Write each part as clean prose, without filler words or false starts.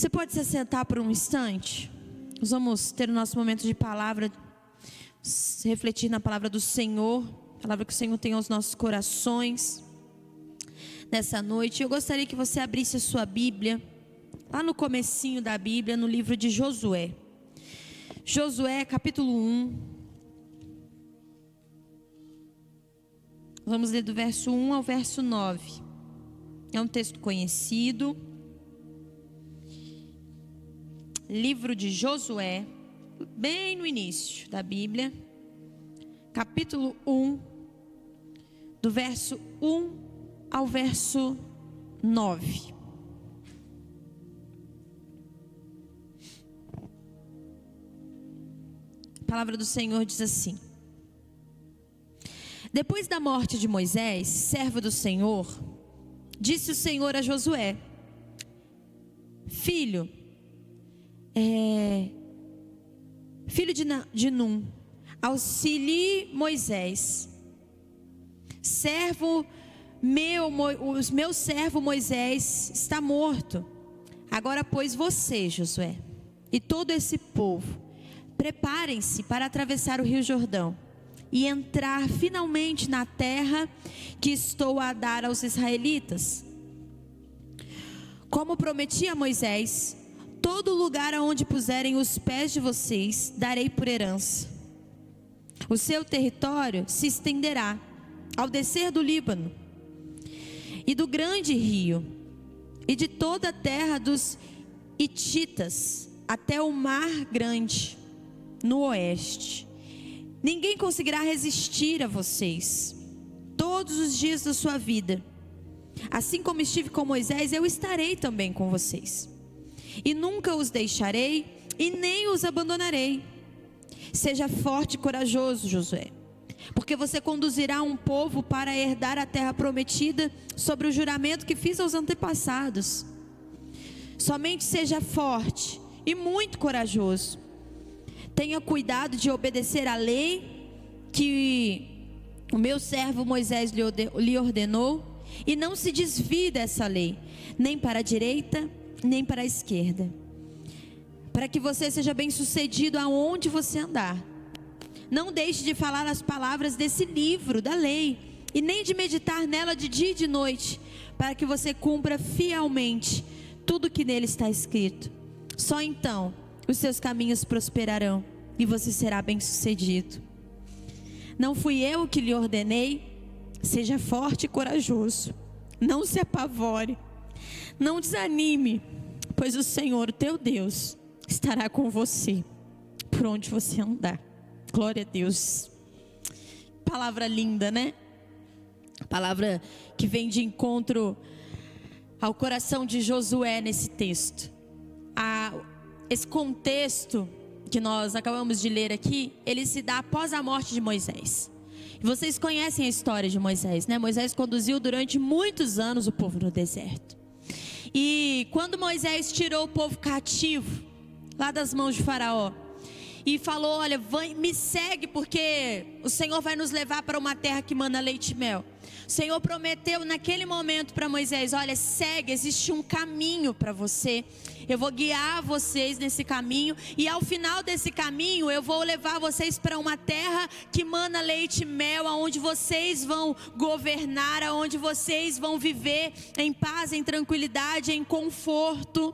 Você pode se assentar por um instante? Nós vamos ter o nosso momento de palavra, refletir na palavra do Senhor, palavra que o Senhor tem aos nossos corações nessa noite. Eu gostaria que você abrisse a sua Bíblia, lá no comecinho da Bíblia, no livro de Josué. Josué, capítulo 1. Vamos ler do verso 1 ao verso 9. É um texto conhecido. Livro de Josué, bem no início da Bíblia, capítulo 1, do verso 1 ao verso 9. A palavra do Senhor diz assim: Depois da morte de Moisés, servo do Senhor, disse o Senhor a Josué: Filho de Num, auxilie Moisés, o meu servo Moisés está morto. Agora, pois, você, Josué, e todo esse povo, preparem-se para atravessar o rio Jordão e entrar finalmente na terra que estou a dar aos israelitas. Como prometi a Moisés, todo lugar aonde puserem os pés de vocês, darei por herança. O seu território se estenderá ao descer do Líbano e do grande rio, e de toda a terra dos Hititas até o mar grande, no oeste. Ninguém conseguirá resistir a vocês todos os dias da sua vida. Assim como estive com Moisés, eu estarei também com vocês. E nunca os deixarei e nem os abandonarei. Seja forte e corajoso, Josué, porque você conduzirá um povo para herdar a terra prometida sobre o juramento que fiz aos antepassados. Somente seja forte e muito corajoso. Tenha cuidado de obedecer à lei que o meu servo Moisés lhe ordenou, e não se desvie dessa lei, nem para a direita, nem para a esquerda, para que você seja bem-sucedido aonde você andar. Não deixe de falar as palavras desse livro da lei, e nem de meditar nela de dia e de noite, para que você cumpra fielmente tudo que nele está escrito. Só então os seus caminhos prosperarão e você será bem-sucedido. Não fui eu que lhe ordenei? Seja forte e corajoso, não se apavore, não desanime, pois o Senhor, teu Deus, estará com você por onde você andar. Glória a Deus. Palavra linda, né? Palavra que vem de encontro ao coração de Josué nesse texto. Esse contexto que nós acabamos de ler aqui, ele se dá após a morte de Moisés. Vocês conhecem a história de Moisés, né? Moisés conduziu durante muitos anos o povo no deserto. E quando Moisés tirou o povo cativo lá das mãos de Faraó e falou: olha, me segue, porque o Senhor vai nos levar para uma terra que mana leite e mel. O Senhor prometeu naquele momento para Moisés: olha, segue, existe um caminho para você. Eu vou guiar vocês nesse caminho, e ao final desse caminho eu vou levar vocês para uma terra que mana leite e mel, aonde vocês vão governar, aonde vocês vão viver em paz, em tranquilidade, em conforto.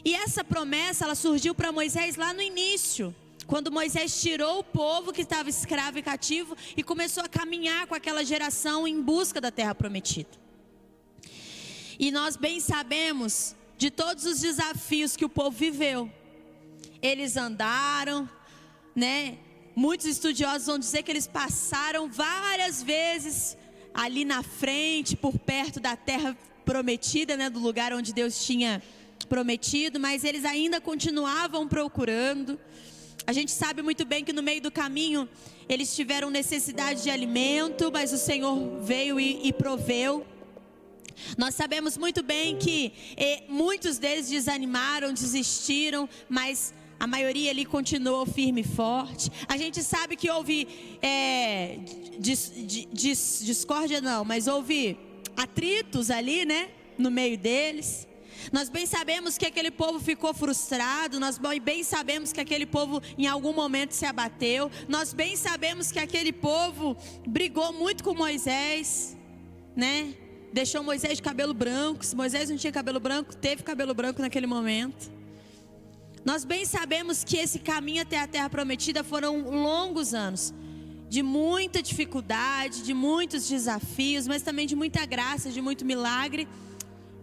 E essa promessa, ela surgiu para Moisés lá no início, quando Moisés tirou o povo que estava escravo e cativo e começou a caminhar com aquela geração em busca da terra prometida. E nós bem sabemos de todos os desafios que o povo viveu. Eles andaram, né? Muitos estudiosos vão dizer que eles passaram várias vezes ali na frente, por perto da terra prometida, né? Do lugar onde Deus tinha prometido, mas eles ainda continuavam procurando. A gente sabe muito bem que no meio do caminho eles tiveram necessidade de alimento, mas o Senhor veio e proveu. Nós sabemos muito bem que muitos deles desanimaram, desistiram, mas a maioria ali continuou firme e forte. A gente sabe que houve discórdia não, mas houve atritos ali, né, no meio deles. Nós bem sabemos que aquele povo ficou frustrado, nós bem sabemos que aquele povo em algum momento se abateu, nós bem sabemos que aquele povo brigou muito com Moisés, né? Deixou Moisés de cabelo branco. Se Moisés não tinha cabelo branco, teve cabelo branco naquele momento. Nós bem sabemos que esse caminho até a terra prometida foram longos anos, de muita dificuldade, de muitos desafios, mas também de muita graça, de muito milagre.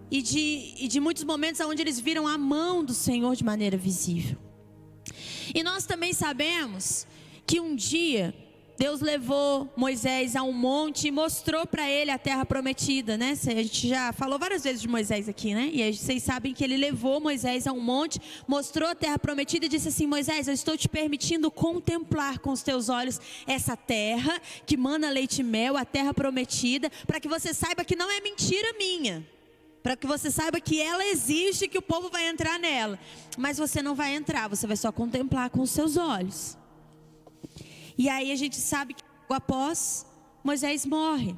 E de muitos momentos onde eles viram a mão do Senhor de maneira visível. E nós também sabemos que um dia Deus levou Moisés a um monte e mostrou para ele a terra prometida, né? A gente já falou várias vezes de Moisés aqui, né? E aí vocês sabem que ele levou Moisés a um monte, mostrou a terra prometida e disse assim: Moisés, eu estou te permitindo contemplar com os teus olhos essa terra que mana leite e mel, a terra prometida, para que você saiba que não é mentira minha. Para que você saiba que ela existe, que o povo vai entrar nela. Mas você não vai entrar, você vai só contemplar com os seus olhos. E aí a gente sabe que após Moisés morre,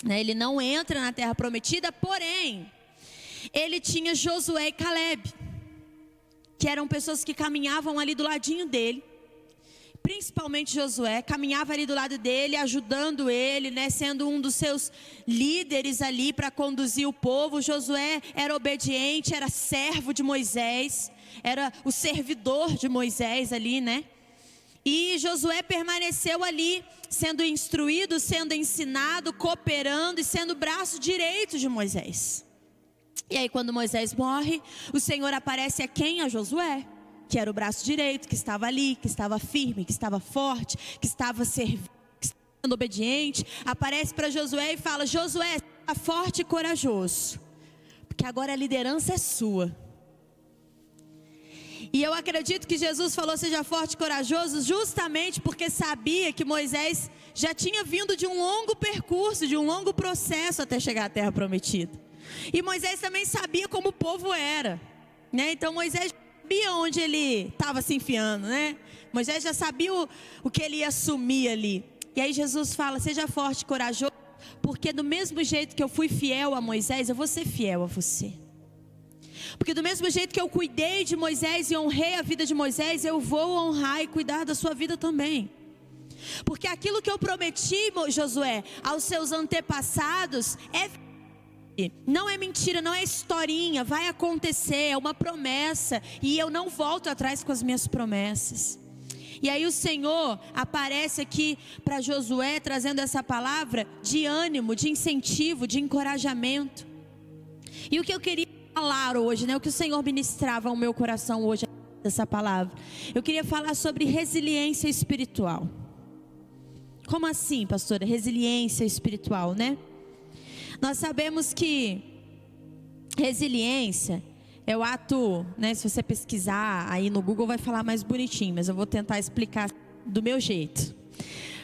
né? Ele não entra na terra prometida, porém ele tinha Josué e Caleb, que eram pessoas que caminhavam ali do ladinho dele. Principalmente Josué, caminhava ali do lado dele, ajudando ele, né, sendo um dos seus líderes ali para conduzir o povo. Josué era obediente, era servo de Moisés, era o servidor de Moisés ali, né? E Josué permaneceu ali, sendo instruído, sendo ensinado, cooperando e sendo o braço direito de Moisés. E aí quando Moisés morre, o Senhor aparece a quem? A Josué, que era o braço direito, que estava ali, que estava firme, que estava forte, que estava servindo, que estava sendo obediente. Aparece para Josué e fala: Josué, seja forte e corajoso, porque agora a liderança é sua. E eu acredito que Jesus falou seja forte e corajoso justamente porque sabia que Moisés já tinha vindo de um longo percurso, de um longo processo até chegar à terra prometida. E Moisés também sabia como o povo era, né? Então Moisés sabia onde ele estava se enfiando, né? Moisés já sabia o que ele ia assumir ali. E aí Jesus fala: seja forte e corajoso, porque do mesmo jeito que eu fui fiel a Moisés, eu vou ser fiel a você. Porque do mesmo jeito que eu cuidei de Moisés e honrei a vida de Moisés, eu vou honrar e cuidar da sua vida também. Porque aquilo que eu prometi, Josué, aos seus antepassados não é mentira, não é historinha, vai acontecer, é uma promessa. E eu não volto atrás com as minhas promessas. E aí o Senhor aparece aqui para Josué, trazendo essa palavra de ânimo, de incentivo, de encorajamento. E o que eu queria falar hoje, né? O que o Senhor ministrava ao meu coração hoje, dessa palavra. Eu queria falar sobre resiliência espiritual. Como assim, pastora? Resiliência espiritual, né? Nós sabemos que resiliência é o ato, né? Se você pesquisar aí no Google vai falar mais bonitinho, mas eu vou tentar explicar do meu jeito.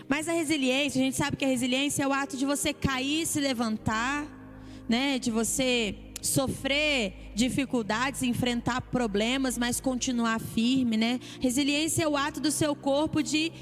Mas a resiliência, a gente sabe que a resiliência é o ato de você cair, se levantar, né? De você sofrer dificuldades, enfrentar problemas, mas continuar firme, né? Resiliência é o ato do seu corpo de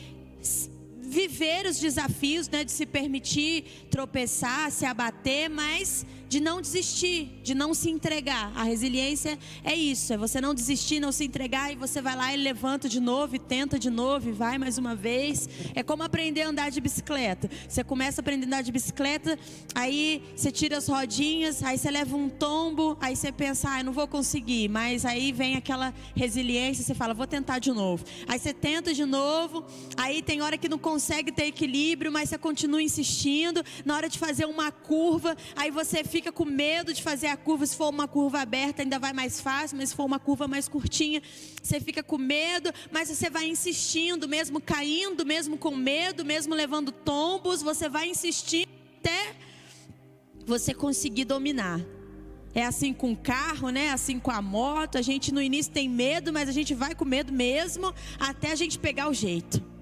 viver os desafios, né? De se permitir tropeçar, se abater, mas de não desistir, de não se entregar. A resiliência é isso, é você não desistir, não se entregar, e você vai lá e levanta de novo, e tenta de novo, e vai mais uma vez. É como aprender a andar de bicicleta. Você começa a aprender a andar de bicicleta, aí você tira as rodinhas, aí você leva um tombo, aí você pensa, eu não vou conseguir, mas aí vem aquela resiliência, você fala, vou tentar de novo. Aí você tenta de novo, aí tem hora que não consegue ter equilíbrio, mas você continua insistindo. Na hora de fazer uma curva, aí você fica com medo de fazer a curva. Se for uma curva aberta ainda vai mais fácil, mas se for uma curva mais curtinha, você fica com medo, mas você vai insistindo, mesmo caindo, mesmo com medo, mesmo levando tombos, você vai insistir até você conseguir dominar. É assim com o carro, né? Assim com a moto, a gente no início tem medo, mas a gente vai com medo mesmo até a gente pegar o jeito.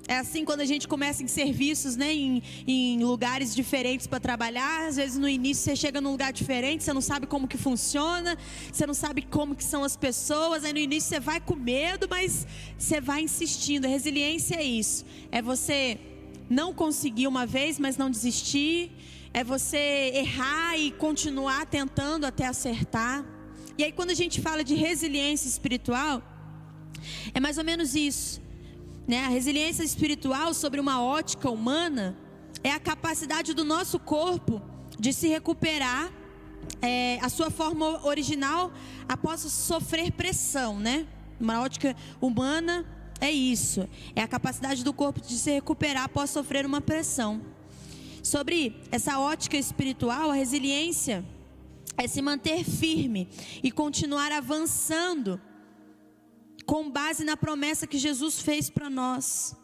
É assim quando a gente começa em serviços, né, em lugares diferentes para trabalhar. Às vezes no início você chega num lugar diferente, você não sabe como que funciona, você não sabe como que são as pessoas. Aí no início você vai com medo, mas você vai insistindo. A resiliência é isso, é você não conseguir uma vez, mas não desistir. é você errar e continuar tentando até acertar. E aí quando a gente fala de resiliência espiritual, é mais ou menos isso, né? A resiliência espiritual, sobre uma ótica humana, é a capacidade do nosso corpo de se recuperar a sua forma original após sofrer pressão, né? Uma ótica humana é isso, é a capacidade do corpo de se recuperar após sofrer uma pressão. Sobre essa ótica espiritual, a resiliência é se manter firme e continuar avançando com base na promessa que Jesus fez para nós.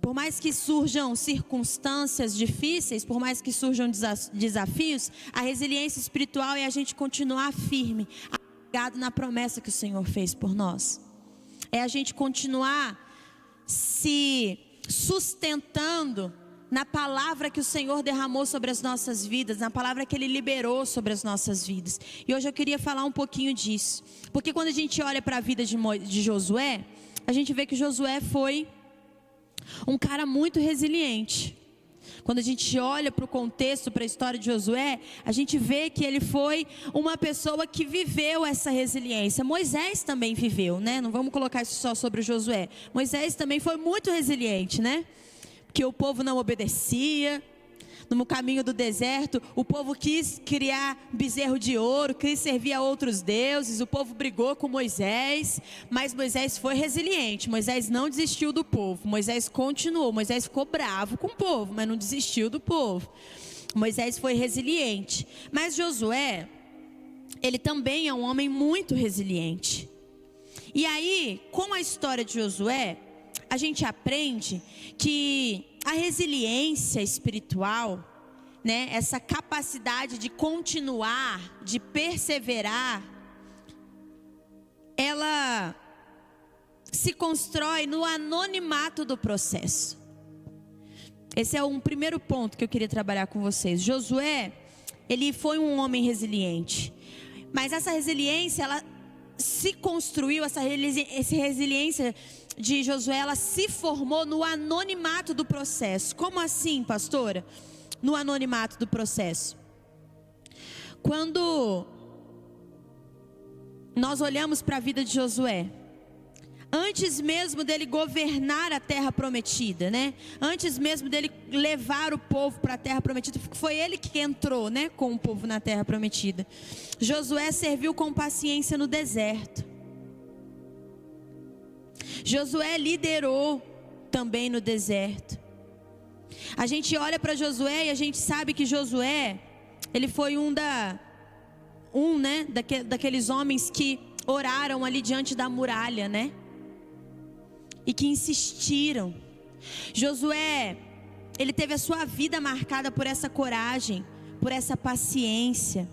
Por mais que surjam circunstâncias difíceis, por mais que surjam desafios, a resiliência espiritual é a gente continuar firme, apegado na promessa que o Senhor fez por nós. É a gente continuar se sustentando na palavra que o Senhor derramou sobre as nossas vidas, na palavra que Ele liberou sobre as nossas vidas. E hoje eu queria falar um pouquinho disso, porque quando a gente olha para a vida de Josué, a gente vê que Josué foi um cara muito resiliente. Quando a gente olha para o contexto, para a história de Josué, a gente vê que ele foi uma pessoa que viveu essa resiliência. Moisés também viveu, né? Não vamos colocar isso só sobre o Josué. Moisés também foi muito resiliente, né? Que o povo não obedecia. No caminho do deserto, o povo quis criar bezerro de ouro, quis servir a outros deuses. O povo brigou com Moisés, mas Moisés foi resiliente. Moisés não desistiu do povo. Moisés continuou. Moisés ficou bravo com o povo, mas não desistiu do povo. Moisés foi resiliente. Mas Josué, ele também é um homem muito resiliente. E aí, com a história de Josué, a gente aprende que a resiliência espiritual, né, essa capacidade de continuar, de perseverar, ela se constrói no anonimato do processo. Esse é um primeiro ponto que eu queria trabalhar com vocês. Josué, ele foi um homem resiliente, mas essa resiliência, ela se construiu, essa resiliência de Josué, ela se formou no anonimato do processo. Como assim, pastora? No anonimato do processo. Quando nós olhamos para a vida de Josué, antes mesmo dele governar a terra prometida, né? Antes mesmo dele levar o povo para a terra prometida, foi ele que entrou, né, com o povo na terra prometida. Josué serviu com paciência no deserto. Josué liderou também no deserto. A gente olha para Josué e a gente sabe que Josué, ele foi daqueles homens que oraram ali diante da muralha, né? E que insistiram. Josué, ele teve a sua vida marcada por essa coragem, por essa paciência.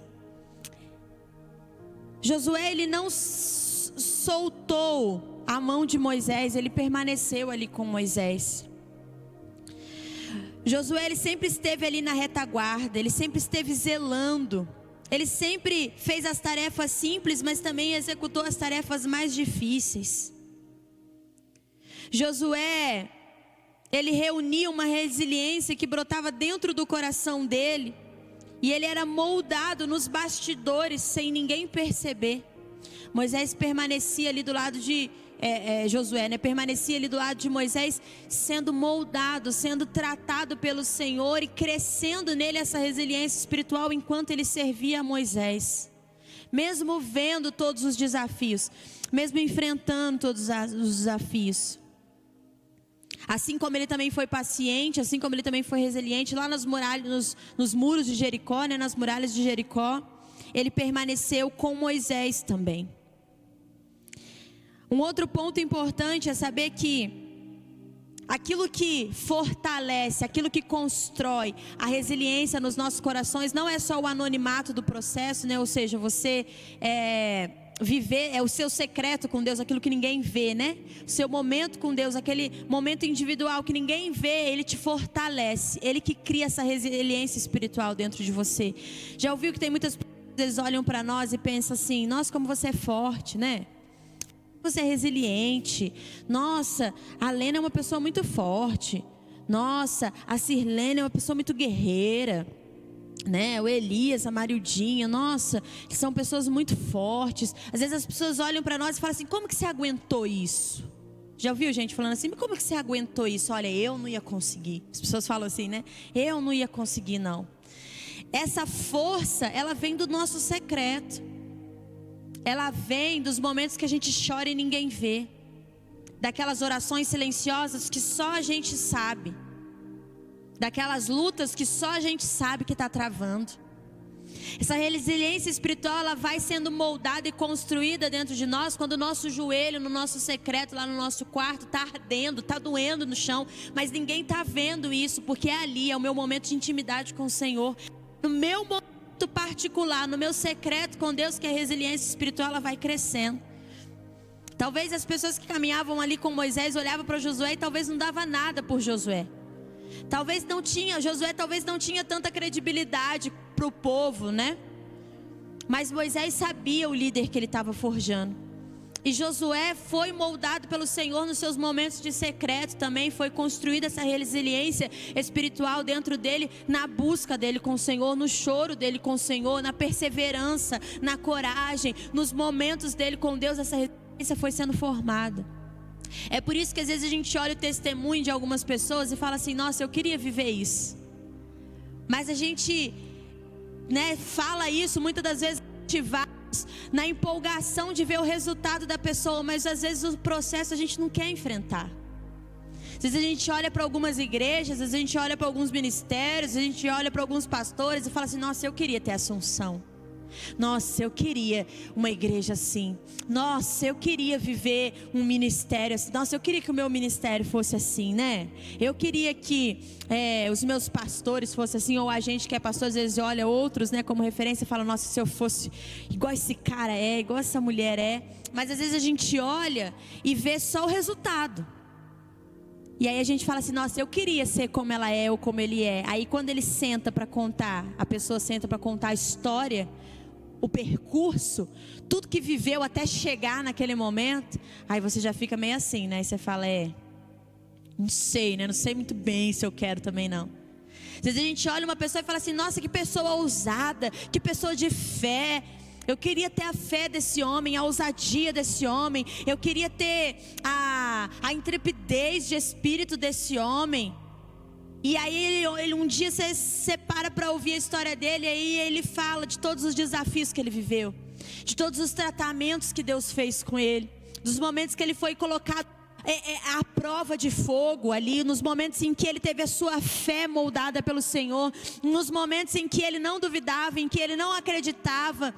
Josué, ele não soltou a mão de Moisés, ele permaneceu ali com Moisés. Josué, ele sempre esteve ali na retaguarda, ele sempre esteve zelando. Ele sempre fez as tarefas simples, mas também executou as tarefas mais difíceis. Josué, ele reunia uma resiliência que brotava dentro do coração dele, e ele era moldado nos bastidores sem ninguém perceber. Moisés permanecia ali do lado de Josué, né? Permanecia ali do lado de Moisés, sendo moldado, sendo tratado pelo Senhor e crescendo nele essa resiliência espiritual enquanto ele servia a Moisés. Mesmo vendo todos os desafios, mesmo enfrentando todos os desafios. Assim como ele também foi paciente, assim como ele também foi resiliente, lá nas muralhas, nos muros de Jericó, né? Nas muralhas de Jericó, ele permaneceu com Moisés também. Um outro ponto importante é saber que aquilo que fortalece, aquilo que constrói a resiliência nos nossos corações não é só o anonimato do processo, né? Ou seja, você viver o seu secreto com Deus, aquilo que ninguém vê, né? O seu momento com Deus, aquele momento individual que ninguém vê, ele te fortalece. Ele que cria essa resiliência espiritual dentro de você. Já ouviu que tem muitas pessoas, eles olham para nós e pensam assim: nossa, como você é forte, né? Você é resiliente. Nossa, a Lena é uma pessoa muito forte. Nossa, a Sirlene é uma pessoa muito guerreira. né? O Elias, a Mariudinha, nossa, que são pessoas muito fortes. Às vezes as pessoas olham para nós e falam assim: como que você aguentou isso? Já ouviu gente falando assim: mas como que você aguentou isso? Olha, eu não ia conseguir. As pessoas falam assim, né? Eu não ia conseguir, não. Essa força, ela vem do nosso secreto. Ela vem dos momentos que a gente chora e ninguém vê. Daquelas orações silenciosas que só a gente sabe. Daquelas lutas que só a gente sabe que está travando. Essa resiliência espiritual, ela vai sendo moldada e construída dentro de nós quando o nosso joelho, no nosso secreto, lá no nosso quarto, está ardendo, está doendo no chão, mas ninguém está vendo isso, porque é ali, é o meu momento de intimidade com o Senhor. No meu momento particular, no meu secreto com Deus, que a resiliência espiritual, ela vai crescendo. Talvez as pessoas que caminhavam ali com Moisés olhavam para Josué e talvez não dava nada por Josué. Josué talvez não tinha tanta credibilidade para o povo, né? Mas Moisés sabia o líder que ele estava forjando. E Josué foi moldado pelo Senhor nos seus momentos de secreto também. Foi construída essa resiliência espiritual dentro dele, na busca dele com o Senhor, no choro dele com o Senhor, na perseverança, na coragem, nos momentos dele com Deus. Essa resiliência foi sendo formada. É por isso que às vezes a gente olha o testemunho de algumas pessoas e fala assim: nossa, eu queria viver isso. Mas a gente, né, fala isso, muitas das vezes ativados na empolgação de ver o resultado da pessoa, mas às vezes o processo a gente não quer enfrentar. Às vezes a gente olha para algumas igrejas, às vezes a gente olha para alguns ministérios, a gente olha para alguns pastores e fala assim: nossa, eu queria ter essa unção. Nossa, eu queria uma igreja assim. Nossa, eu queria viver um ministério assim. Nossa, eu queria que o meu ministério fosse assim, né? Eu queria que os meus pastores fossem assim. Ou a gente que é pastor, às vezes olha outros, né, como referência e fala: nossa, se eu fosse igual esse cara é, igual essa mulher é. Mas às vezes a gente olha e vê só o resultado. E aí a gente fala assim: nossa, eu queria ser como ela é ou como ele é. Aí quando ele senta para contar, a pessoa senta para contar a história, o percurso, tudo que viveu até chegar naquele momento, aí você já fica meio assim, né? Aí você fala: não sei, né? Não sei muito bem se eu quero também não. Às vezes a gente olha uma pessoa e fala assim: nossa, que pessoa ousada, que pessoa de fé. Eu queria ter a fé desse homem, a ousadia desse homem. Eu queria ter a intrepidez de espírito desse homem. E aí ele um dia você para para ouvir a história dele, e aí ele fala de todos os desafios que ele viveu, de todos os tratamentos que Deus fez com ele, dos momentos que ele foi colocado à prova de fogo ali, nos momentos em que ele teve a sua fé moldada pelo Senhor, nos momentos em que ele não duvidava, em que ele não acreditava,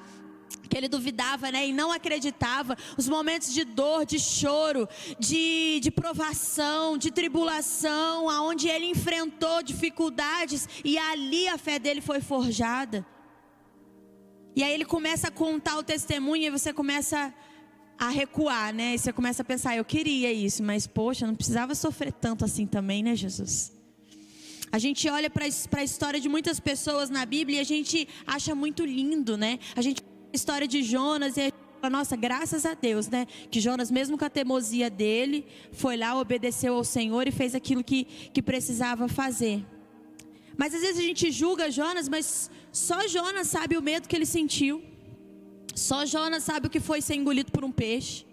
que ele duvidava, né, e não acreditava, os momentos de dor, de choro, de provação, de tribulação, aonde ele enfrentou dificuldades, e ali a fé dele foi forjada. E aí ele começa a contar o testemunho, e você começa a recuar, né, e você começa a pensar: eu queria isso, mas poxa, não precisava sofrer tanto assim também, né, Jesus? A gente olha para a história de muitas pessoas na Bíblia e a gente acha muito lindo, né? A gente história de Jonas e a gente fala: nossa, graças a Deus, né, que Jonas, mesmo com a teimosia dele, foi lá, obedeceu ao Senhor e fez aquilo que precisava fazer. Mas às vezes a gente julga Jonas, mas só Jonas sabe o medo que ele sentiu. Só Jonas sabe o que foi ser engolido por um peixe.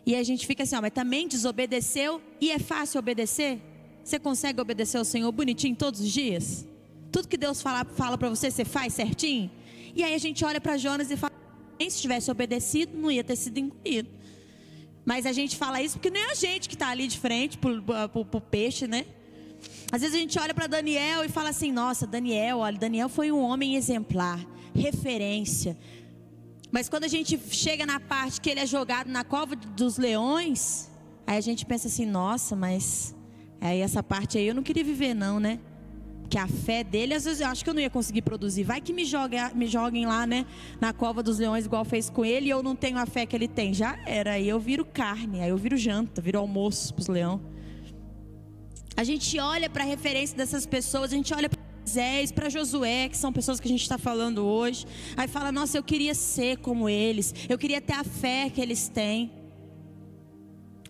E a gente fica assim: mas também desobedeceu. E é fácil obedecer? Você consegue obedecer ao Senhor bonitinho todos os dias? Tudo que Deus fala para você faz certinho? E aí a gente olha para Jonas e fala: se tivesse obedecido, não ia ter sido engolido. Mas a gente fala isso porque não é a gente que está ali de frente pro peixe, né? Às vezes a gente olha para Daniel e fala assim: nossa, Daniel foi um homem exemplar, referência. Mas quando a gente chega na parte que ele é jogado na cova dos leões, aí a gente pensa assim: nossa, mas aí essa parte aí eu não queria viver não, né? Que a fé dele, às vezes eu acho que eu não ia conseguir produzir. Vai que me joguem lá, né, na cova dos leões, igual fez com ele, e eu não tenho a fé que ele tem. Já era, aí eu viro carne, aí eu viro janta, viro almoço para os leões. A gente olha para a referência dessas pessoas, a gente olha para Moisés, para Josué, que são pessoas que a gente está falando hoje. Aí fala: nossa, eu queria ser como eles, eu queria ter a fé que eles têm.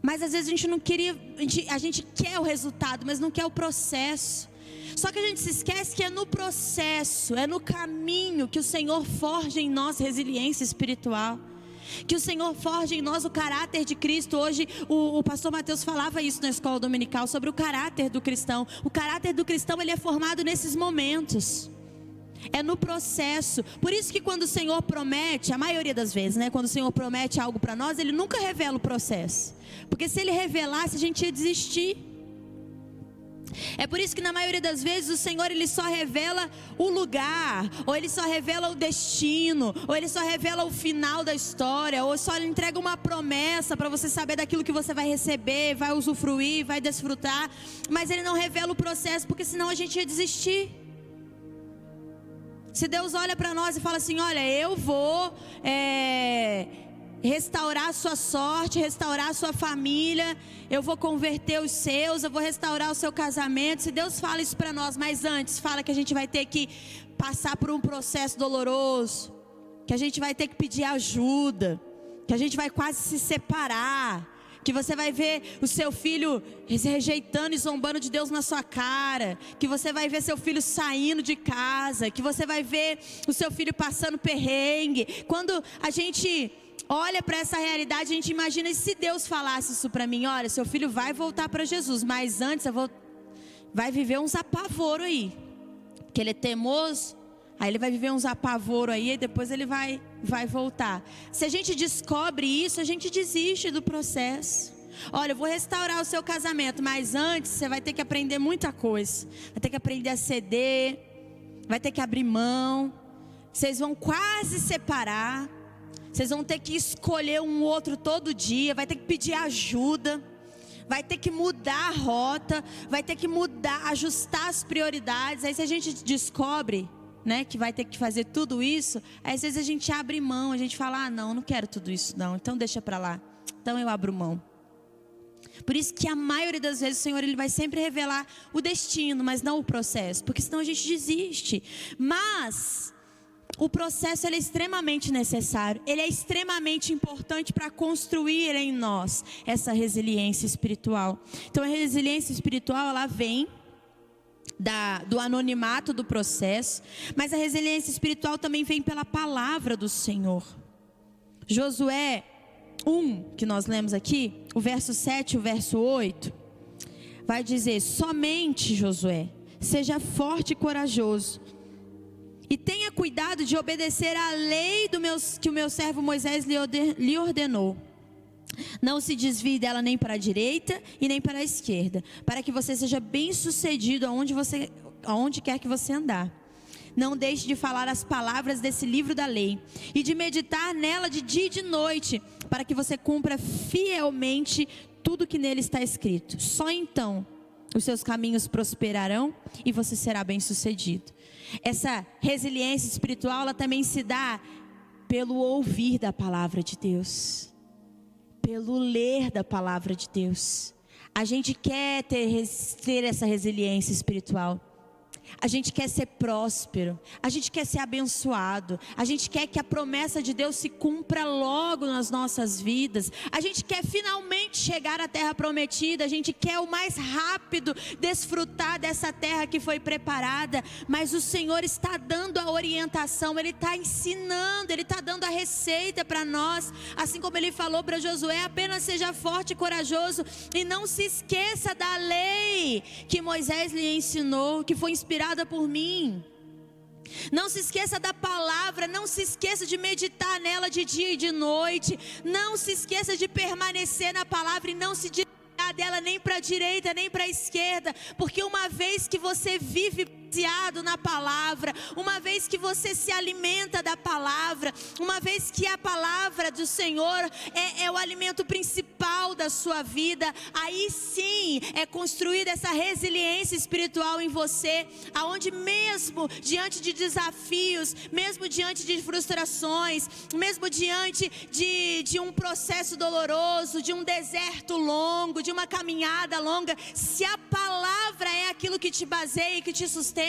Mas às vezes a gente não queria, a gente quer o resultado, mas não quer o processo. Só que a gente se esquece que é no processo, é no caminho que o Senhor forja em nós resiliência espiritual, que o Senhor forja em nós o caráter de Cristo. Hoje o pastor Mateus falava isso na escola dominical, sobre o caráter do cristão. O caráter do cristão, ele é formado nesses momentos, é no processo. Por isso que quando o Senhor promete, a maioria das vezes, né, quando o Senhor promete algo para nós, Ele nunca revela o processo, porque se Ele revelasse, a gente ia desistir. É por isso que na maioria das vezes o Senhor, Ele só revela o lugar, ou Ele só revela o destino, ou Ele só revela o final da história, ou só Ele entrega uma promessa para você saber daquilo que você vai receber, vai usufruir, vai desfrutar. Mas Ele não revela o processo, porque senão a gente ia desistir. Se Deus olha para nós e fala assim: olha, eu vou restaurar a sua sorte, restaurar a sua família, eu vou converter os seus, eu vou restaurar o seu casamento. Se Deus fala isso para nós, mas antes fala que a gente vai ter que passar por um processo doloroso, que a gente vai ter que pedir ajuda, que a gente vai quase se separar, que você vai ver o seu filho rejeitando e zombando de Deus na sua cara, que você vai ver seu filho saindo de casa, que você vai ver o seu filho passando perrengue. Quando a gente olha para essa realidade, a gente imagina: e se Deus falasse isso para mim? Olha, seu filho vai voltar para Jesus, mas antes vai viver uns apavoro aí, porque ele é teimoso. Aí ele vai viver uns apavoro aí, e depois ele vai voltar. Se a gente descobre isso, a gente desiste do processo. Olha, eu vou restaurar o seu casamento, mas antes você vai ter que aprender muita coisa. Vai ter que aprender a ceder, vai ter que abrir mão. Vocês vão quase separar. Vocês vão ter que escolher um outro todo dia. Vai ter que pedir ajuda. Vai ter que mudar a rota. Vai ter que mudar, ajustar as prioridades. Aí se a gente descobre, né, que vai ter que fazer tudo isso, aí às vezes a gente abre mão, a gente fala: ah, não quero tudo isso não, então deixa para lá, então eu abro mão. Por isso que a maioria das vezes o Senhor, Ele vai sempre revelar o destino, mas não o processo, porque senão a gente desiste. Mas o processo, ele é extremamente necessário, ele é extremamente importante para construir em nós essa resiliência espiritual. Então a resiliência espiritual, ela vem do anonimato do processo, mas a resiliência espiritual também vem pela palavra do Senhor. Josué 1, que nós lemos aqui, o verso 7 e o verso 8, vai dizer: somente, Josué, seja forte e corajoso, e tenha cuidado de obedecer à lei que o meu servo Moisés lhe ordenou. Não se desvie dela nem para a direita e nem para a esquerda, para que você seja bem sucedido aonde quer que você andar. Não deixe de falar as palavras desse livro da lei e de meditar nela de dia e de noite, para que você cumpra fielmente tudo que nele está escrito. Só então os seus caminhos prosperarão e você será bem sucedido. Essa resiliência espiritual, ela também se dá pelo ouvir da palavra de Deus, pelo ler da palavra de Deus. A gente quer ter essa resiliência espiritual. A gente quer ser próspero, a gente quer ser abençoado, a gente quer que a promessa de Deus se cumpra logo nas nossas vidas. A gente quer finalmente chegar à terra prometida, a gente quer o mais rápido desfrutar dessa terra que foi preparada. Mas o Senhor está dando a orientação, Ele está ensinando, Ele está dando a receita para nós. Assim como Ele falou para Josué: apenas seja forte e corajoso e não se esqueça da lei que Moisés lhe ensinou, que foi inspirada por mim. Não se esqueça da palavra, não se esqueça de meditar nela de dia e de noite. Não se esqueça de permanecer na palavra e não se desviar dela nem para a direita nem para a esquerda, porque uma vez que você vive baseado na palavra, uma vez que você se alimenta da palavra, uma vez que a palavra do Senhor é o alimento principal da sua vida, aí sim é construída essa resiliência espiritual em você, aonde mesmo diante de desafios, mesmo diante de frustrações, mesmo diante de um processo doloroso, de um deserto longo, de uma caminhada longa, se a palavra é aquilo que te baseia e que te sustenta,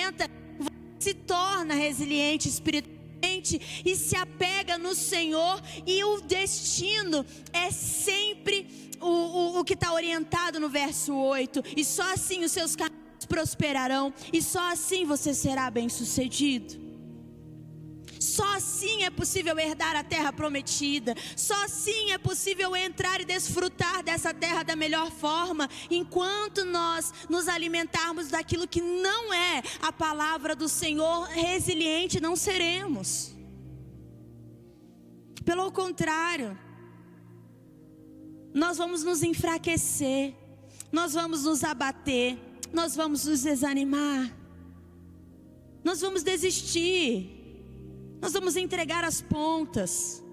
você se torna resiliente espiritualmente e se apega no Senhor, e o destino é sempre o que está orientado no verso 8, e só assim os seus caminhos prosperarão, e só assim você será bem-sucedido. Só assim é possível herdar a terra prometida. Só assim é possível entrar e desfrutar dessa terra da melhor forma, enquanto nós nos alimentarmos daquilo que não é a palavra do Senhor. Resiliente não seremos. Pelo contrário, nós vamos nos enfraquecer, nós vamos nos abater, nós vamos nos desanimar, nós vamos desistir, nós vamos entregar as pontas,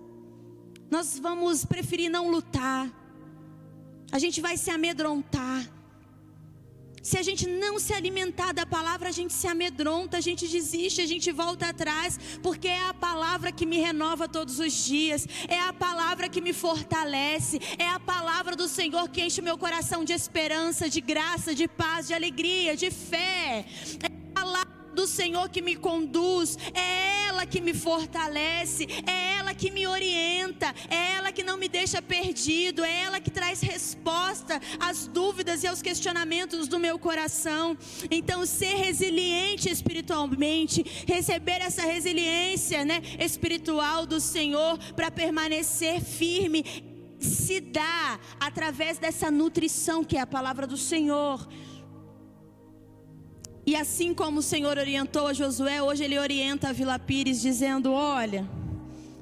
nós vamos preferir não lutar, a gente vai se amedrontar. Se a gente não se alimentar da palavra, a gente se amedronta, a gente desiste, a gente volta atrás, porque é a palavra que me renova todos os dias, é a palavra que me fortalece, é a palavra do Senhor que enche meu coração de esperança, de graça, de paz, de alegria, de fé. É a palavra do Senhor que me conduz, é ela que me fortalece, é ela que me orienta, é ela que não me deixa perdido, é ela que traz resposta às dúvidas e aos questionamentos do meu coração. Então, ser resiliente espiritualmente, receber essa resiliência, espiritual do Senhor, para permanecer firme, se dá através dessa nutrição que é a palavra do Senhor. E assim como o Senhor orientou a Josué, hoje Ele orienta a Vila Pires, dizendo: olha,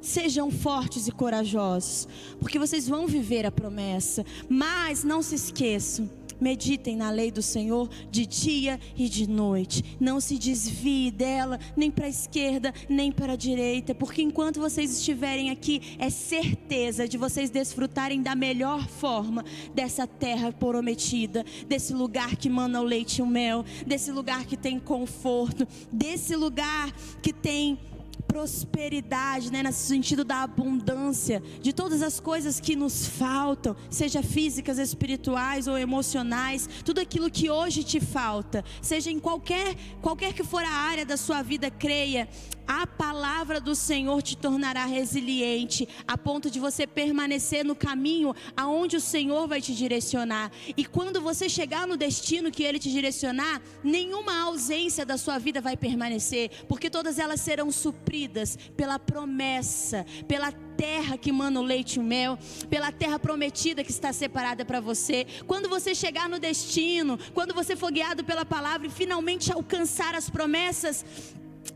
sejam fortes e corajosos, porque vocês vão viver a promessa. Mas não se esqueçam, meditem na lei do Senhor de dia e de noite. Não se desvie dela, nem para a esquerda, nem para a direita. Porque enquanto vocês estiverem aqui, é certeza de vocês desfrutarem da melhor forma dessa terra prometida, desse lugar que mana o leite e o mel, desse lugar que tem conforto, desse lugar que tem prosperidade, no sentido da abundância, de todas as coisas que nos faltam, seja físicas, espirituais ou emocionais, tudo aquilo que hoje te falta, seja em qualquer que for a área da sua vida, creia, a palavra do Senhor te tornará resiliente, a ponto de você permanecer no caminho aonde o Senhor vai te direcionar. E quando você chegar no destino que Ele te direcionar, nenhuma ausência da sua vida vai permanecer, porque todas elas serão supridas pela promessa, pela terra que mana o leite e o mel, pela terra prometida que está separada para você. Quando você chegar no destino, quando você for guiado pela palavra e finalmente alcançar as promessas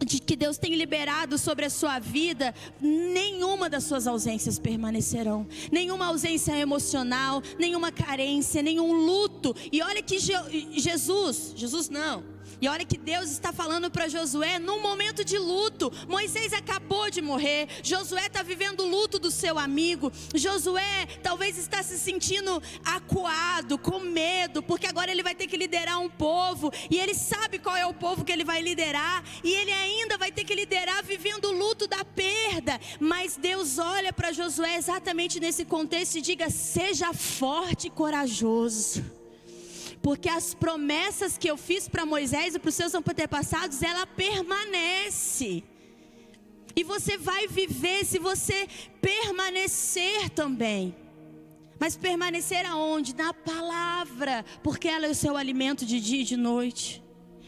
de que Deus tem liberado sobre a sua vida, nenhuma das suas ausências permanecerão, nenhuma ausência emocional, nenhuma carência, nenhum luto. E olha que Jesus não. E olha que Deus está falando para Josué num momento de luto. Moisés acabou de morrer, Josué está vivendo o luto do seu amigo. Josué talvez está se sentindo acuado, com medo, porque agora ele vai ter que liderar um povo, e ele sabe qual é o povo que ele vai liderar, e ele ainda vai ter que liderar vivendo o luto da perda. Mas Deus olha para Josué exatamente nesse contexto e diga: seja forte e corajoso, porque as promessas que eu fiz para Moisés e para os seus antepassados, ela permanece. E você vai viver se você permanecer também. Mas permanecer aonde? Na palavra, porque ela é o seu alimento de dia e de noite.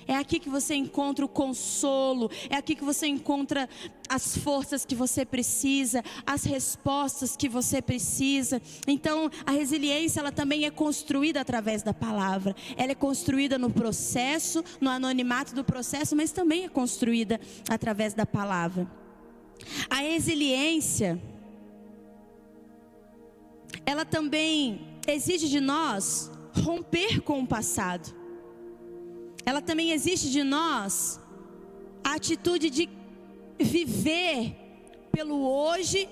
É aqui que você encontra o consolo, é aqui que você encontra as forças que você precisa, as respostas que você precisa. Então, a resiliência, ela também é construída através da palavra. Ela é construída no processo, no anonimato do processo, mas também é construída através da palavra. A resiliência, ela também exige de nós romper com o passado. Ela também exige de nós a atitude de viver pelo hoje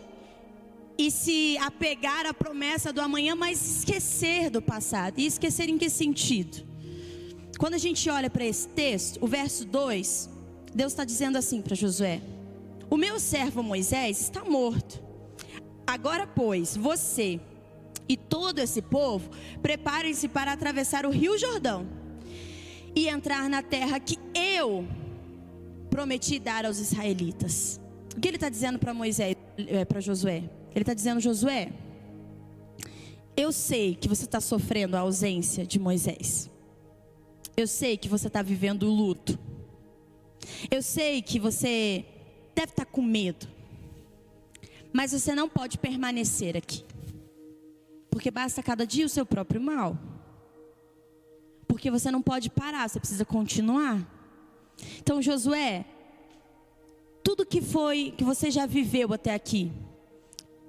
e se apegar à promessa do amanhã, mas esquecer do passado. E esquecer em que sentido? Quando a gente olha para esse texto, o verso 2, Deus está dizendo assim para Josué: o meu servo Moisés está morto. Agora, pois, você e todo esse povo, preparem-se para atravessar o rio Jordão e entrar na terra que eu prometi dar aos israelitas. O que ele está dizendo para Moisés, para Josué? Ele está dizendo: Josué, eu sei que você está sofrendo a ausência de Moisés. Eu sei que você está vivendo o luto. Eu sei que você deve estar com medo. Mas você não pode permanecer aqui. Porque basta cada dia o seu próprio mal. Porque você não pode parar, você precisa continuar. Então, Josué, tudo que você já viveu até aqui,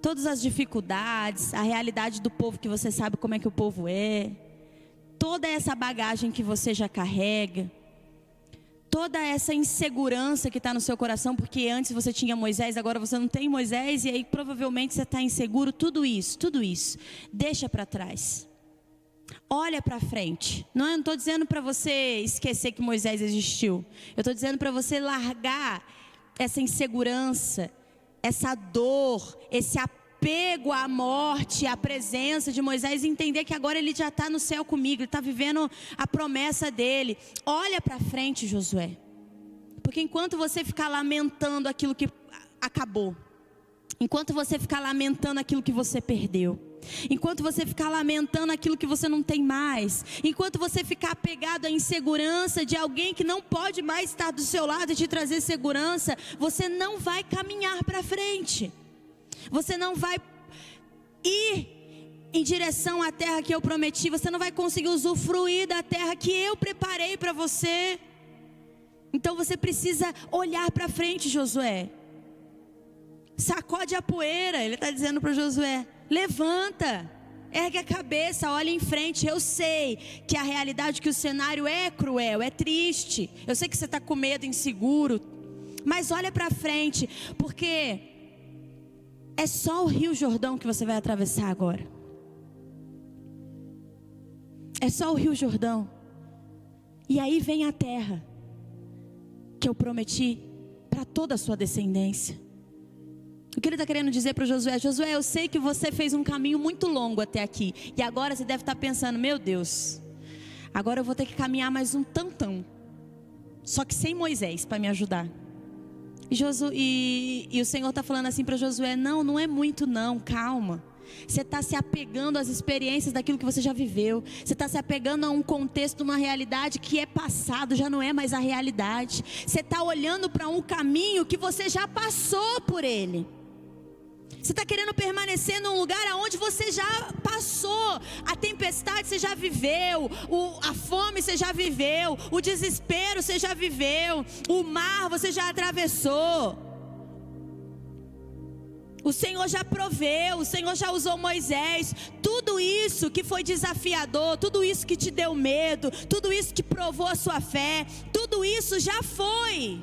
todas as dificuldades, a realidade do povo, que você sabe como é que o povo é, toda essa bagagem que você já carrega, toda essa insegurança que está no seu coração, porque antes você tinha Moisés, agora você não tem Moisés, e aí provavelmente você está inseguro, tudo isso, deixa para trás. Olha para frente. Eu não estou dizendo para você esquecer que Moisés existiu. Eu estou dizendo para você largar essa insegurança, essa dor, esse apego à morte, à presença de Moisés, e entender que agora ele já está no céu comigo, ele está vivendo a promessa dele. Olha para frente, Josué. Porque enquanto você ficar lamentando aquilo que acabou, enquanto você ficar lamentando aquilo que você perdeu, enquanto você ficar lamentando aquilo que você não tem mais, enquanto você ficar apegado à insegurança de alguém que não pode mais estar do seu lado e te trazer segurança, você não vai caminhar para frente. Você não vai ir em direção à terra que eu prometi. Você não vai conseguir usufruir da terra que eu preparei para você. Então você precisa olhar para frente, Josué. Sacode a poeira. Ele está dizendo para Josué: levanta, ergue a cabeça, olha em frente. Eu sei que a realidade, que o cenário é cruel, é triste. Eu sei que você está com medo, inseguro, mas olha para frente, porque é só o Rio Jordão que você vai atravessar agora. É só o Rio Jordão. E aí vem a terra que eu prometi para toda a sua descendência. O que ele está querendo dizer para Josué: Josué, eu sei que você fez um caminho muito longo até aqui, e agora você deve estar pensando: meu Deus, agora eu vou ter que caminhar mais um tantão, só que sem Moisés para me ajudar. E o Senhor está falando assim para Josué: não é muito não, calma. Você está se apegando às experiências daquilo que você já viveu. Você está se apegando a um contexto, uma realidade que é passado, já não é mais a realidade. Você está olhando para um caminho que você já passou por ele. Você está querendo permanecer num lugar onde você já passou. A tempestade você já viveu, a fome você já viveu, o desespero você já viveu, o mar você já atravessou. O Senhor já proveu, o Senhor já usou Moisés. Tudo isso que foi desafiador, tudo isso que te deu medo, tudo isso que provou a sua fé, tudo isso já foi.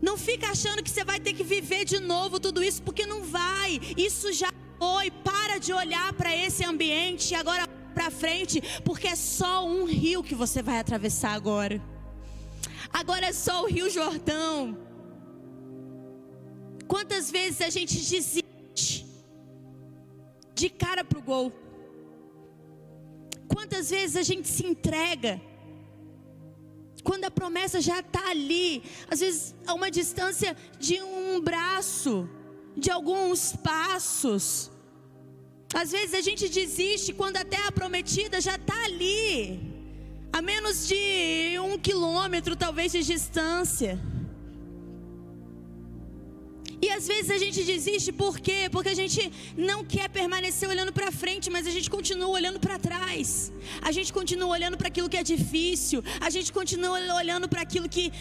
Não fica achando que você vai ter que viver de novo tudo isso, porque não vai. Isso já foi. Para de olhar para esse ambiente agora para frente, porque é só um rio que você vai atravessar agora. Agora é só o Rio Jordão. Quantas vezes a gente desiste de cara pro gol? Quantas vezes a gente se entrega quando a promessa já está ali, às vezes a uma distância de um braço, de alguns passos. Às vezes a gente desiste quando a terra prometida já está ali, a menos de 1 quilômetro talvez de distância. E às vezes a gente desiste por quê? Porque a gente não quer permanecer olhando para frente, mas a gente continua olhando para trás. A gente continua olhando para aquilo que é difícil. A gente continua olhando para aquilo que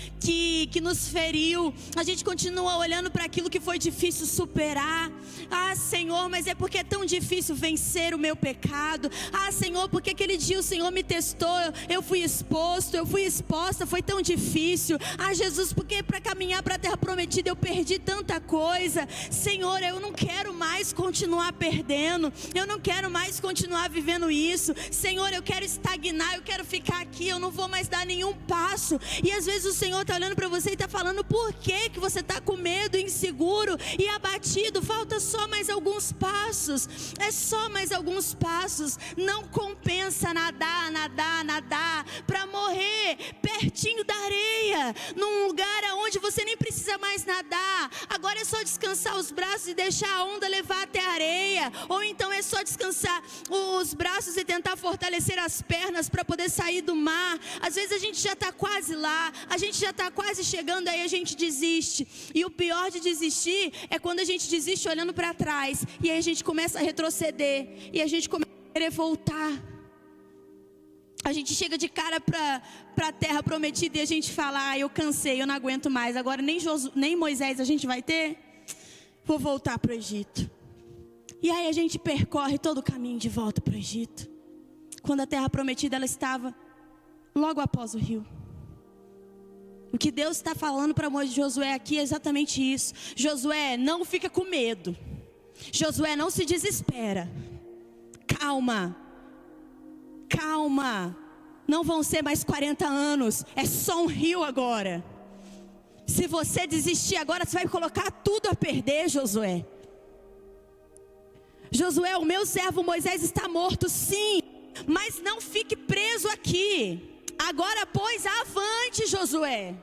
nos feriu. A gente continua olhando para aquilo que foi difícil superar. Ah, Senhor, mas é porque é tão difícil vencer o meu pecado. Ah, Senhor, porque aquele dia o Senhor me testou, eu fui exposto, eu fui exposta, foi tão difícil. Ah, Jesus, porque para caminhar para a terra prometida eu perdi tanta coisa. Senhor, eu não quero mais continuar perdendo, eu não quero mais continuar vivendo isso. Senhor, eu quero estagnar, eu quero ficar aqui, eu não vou mais dar nenhum passo. E às vezes o Senhor está olhando para você e está falando: por que você está com medo, inseguro e abatido? Falta só mais alguns passos, é só mais alguns passos. Não compensa nadar para morrer pertinho da areia, num lugar onde você nem precisa mais nadar. Agora Agora é só descansar os braços e deixar a onda levar até a areia. Ou então é só descansar os braços e tentar fortalecer as pernas para poder sair do mar. Às vezes a gente já está quase lá, a gente já está quase chegando, aí a gente desiste. E o pior de desistir é quando a gente desiste olhando para trás. E aí a gente começa a retroceder. E a gente começa a querer voltar. A gente chega de cara para a terra prometida e a gente fala: eu cansei, eu não aguento mais. Agora nem Moisés a gente vai ter. Vou voltar para o Egito. E aí a gente percorre todo o caminho de volta para o Egito. Quando a terra prometida ela estava logo após o rio. O que Deus está falando para Josué aqui é exatamente isso. Josué, não fica com medo. Josué, não se desespera. Calma. Calma, não vão ser mais 40 anos, é só um rio agora. Se você desistir agora, você vai colocar tudo a perder, Josué. Josué, o meu servo Moisés está morto, sim, mas não fique preso aqui. Agora, pois, avante, Josué.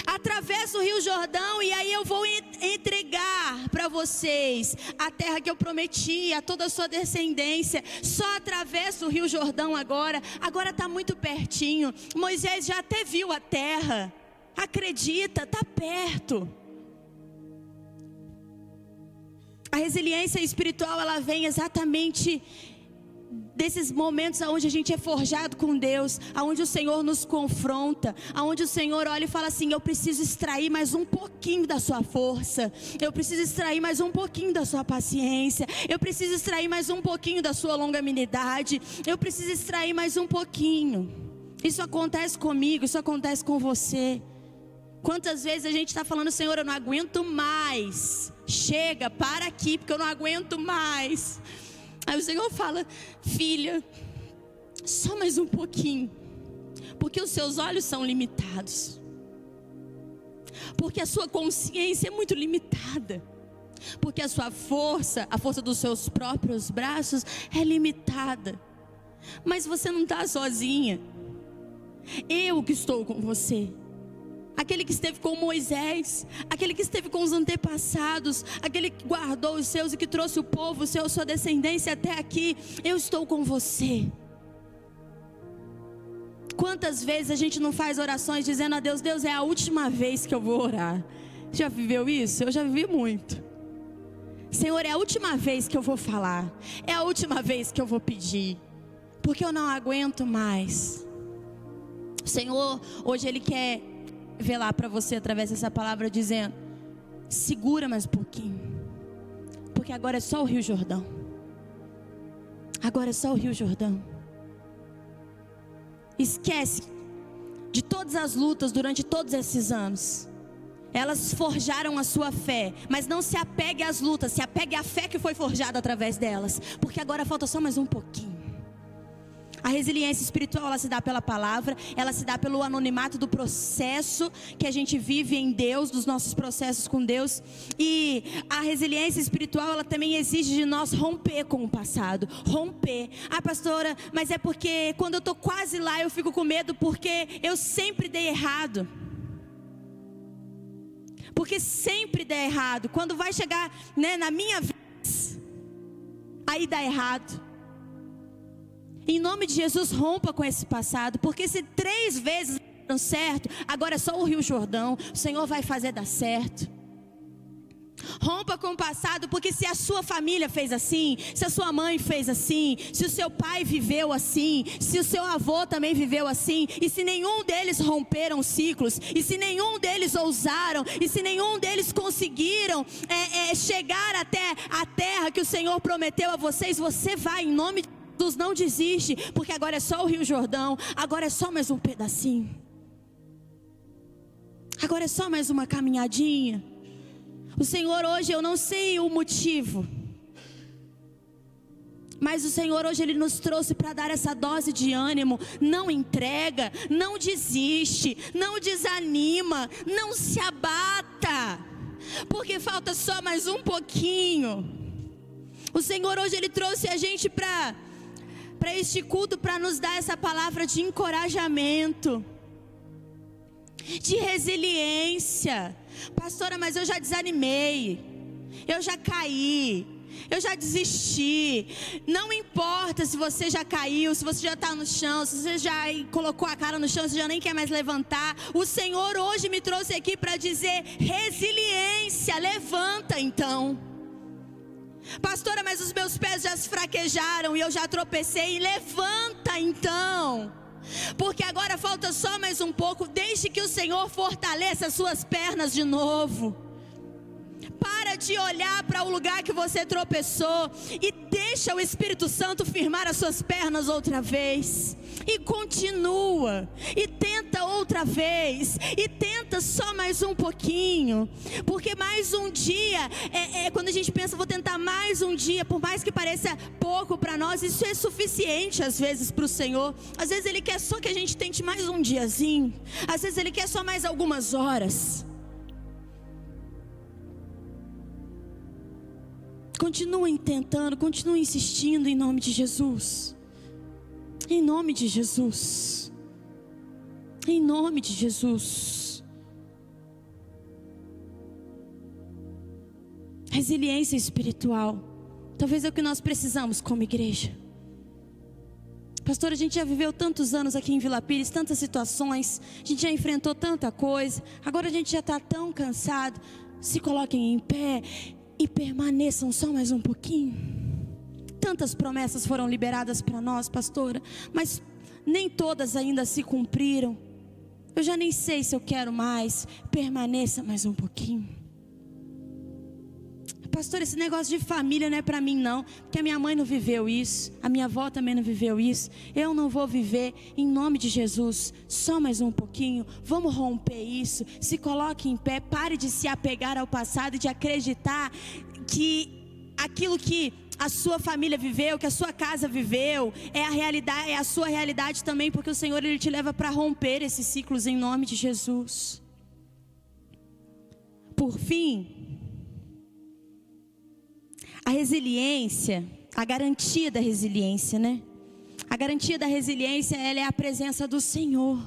Atravessa o rio Jordão e aí eu vou entregar para vocês a terra que eu prometi a toda a sua descendência. Só atravessa o rio Jordão agora está muito pertinho. Moisés já até viu a terra, acredita, está perto. A resiliência espiritual ela vem exatamente desses momentos onde a gente é forjado com Deus, onde o Senhor nos confronta, onde o Senhor olha e fala assim: eu preciso extrair mais um pouquinho da sua força, eu preciso extrair mais um pouquinho da sua paciência, eu preciso extrair mais um pouquinho da sua longanimidade, eu preciso extrair mais um pouquinho. Isso acontece comigo, isso acontece com você. Quantas vezes a gente está falando: Senhor, eu não aguento mais, chega, para aqui, porque eu não aguento mais. Aí o Senhor fala: filha, só mais um pouquinho, porque os seus olhos são limitados, porque a sua consciência é muito limitada, porque a sua força, a força dos seus próprios braços é limitada. Mas você não está sozinha, eu que estou com você. Aquele que esteve com Moisés, aquele que esteve com os antepassados, aquele que guardou os seus e que trouxe o povo, sua descendência até aqui, eu estou com você. Quantas vezes a gente não faz orações dizendo a Deus: Deus, é a última vez que eu vou orar. Já viveu isso? Eu já vivi muito. Senhor, é a última vez que eu vou falar, é a última vez que eu vou pedir, porque eu não aguento mais. O Senhor, hoje Ele quer revelar para você através dessa palavra, dizendo: segura mais um pouquinho, porque agora é só o rio Jordão. Agora é só o rio Jordão. Esquece de todas as lutas durante todos esses anos. Elas forjaram a sua fé, mas não se apegue às lutas, se apegue à fé que foi forjada através delas, porque agora falta só mais um pouquinho. A resiliência espiritual, ela se dá pela palavra, ela se dá pelo anonimato do processo que a gente vive em Deus, dos nossos processos com Deus. E a resiliência espiritual, ela também exige de nós romper com o passado, romper. Ah, pastora, mas é porque quando eu estou quase lá eu fico com medo, porque eu sempre dei errado. Porque sempre dá errado. Quando vai chegar, na minha vez, aí dá errado. Em nome de Jesus, rompa com esse passado, porque se 3 vezes deram certo, agora é só o rio Jordão, o Senhor vai fazer dar certo. Rompa com o passado, porque se a sua família fez assim, se a sua mãe fez assim, se o seu pai viveu assim, se o seu avô também viveu assim, e se nenhum deles romperam ciclos, e se nenhum deles ousaram, e se nenhum deles conseguiram chegar até a terra que o Senhor prometeu a vocês, você vai, em nome de Jesus, não desiste, porque agora é só o rio Jordão, agora é só mais um pedacinho, agora é só mais uma caminhadinha. O Senhor hoje, eu não sei o motivo, mas o Senhor hoje Ele nos trouxe para dar essa dose de ânimo. Não entrega, não desiste, não desanima, não se abata, porque falta só mais um pouquinho. O Senhor hoje Ele trouxe a gente para este culto, para nos dar essa palavra de encorajamento. de resiliência. Pastora, mas eu já desanimei, eu já caí, eu já desisti. Não importa se você já caiu, se você já está no chão, se você já colocou a cara no chão, se já nem quer mais levantar. O Senhor hoje me trouxe aqui para dizer: resiliência, levanta então. Pastora, mas os meus pés já se fraquejaram e eu já tropecei. Levanta então, porque agora falta só mais um pouco. Deixe que o Senhor fortaleça as suas pernas de novo. Para de olhar para o lugar que você tropeçou e deixa o Espírito Santo firmar as suas pernas outra vez. E continua, e tenta outra vez, e tenta só mais um pouquinho. Porque mais um dia, quando a gente pensa, vou tentar mais um dia, por mais que pareça pouco para nós, isso é suficiente às vezes para o Senhor. Às vezes Ele quer só que a gente tente mais um diazinho, às vezes Ele quer só mais algumas horas. Continuem tentando, continuem insistindo em nome de Jesus. Em nome de Jesus. Em nome de Jesus. Resiliência espiritual. Talvez é o que nós precisamos como igreja. Pastor, a gente já viveu tantos anos aqui em Vila Pires, tantas situações, a gente já enfrentou tanta coisa. Agora a gente já está tão cansado. Se coloquem em pé e permaneçam só mais um pouquinho. Tantas promessas foram liberadas para nós, pastora, mas nem todas ainda se cumpriram. Eu já nem sei se eu quero mais. Permaneça mais um pouquinho. Pastor, esse negócio de família não é para mim não, porque a minha mãe não viveu isso, a minha avó também não viveu isso. Eu não vou viver. Em nome de Jesus, só mais um pouquinho. Vamos romper isso. Se coloque em pé, pare de se apegar ao passado e de acreditar que aquilo que a sua família viveu, que a sua casa viveu, é a realidade, é a sua realidade também, porque o Senhor, Ele te leva para romper esses ciclos em nome de Jesus. Por fim, a resiliência, a garantia da resiliência, né? A garantia da resiliência, ela é a presença do Senhor.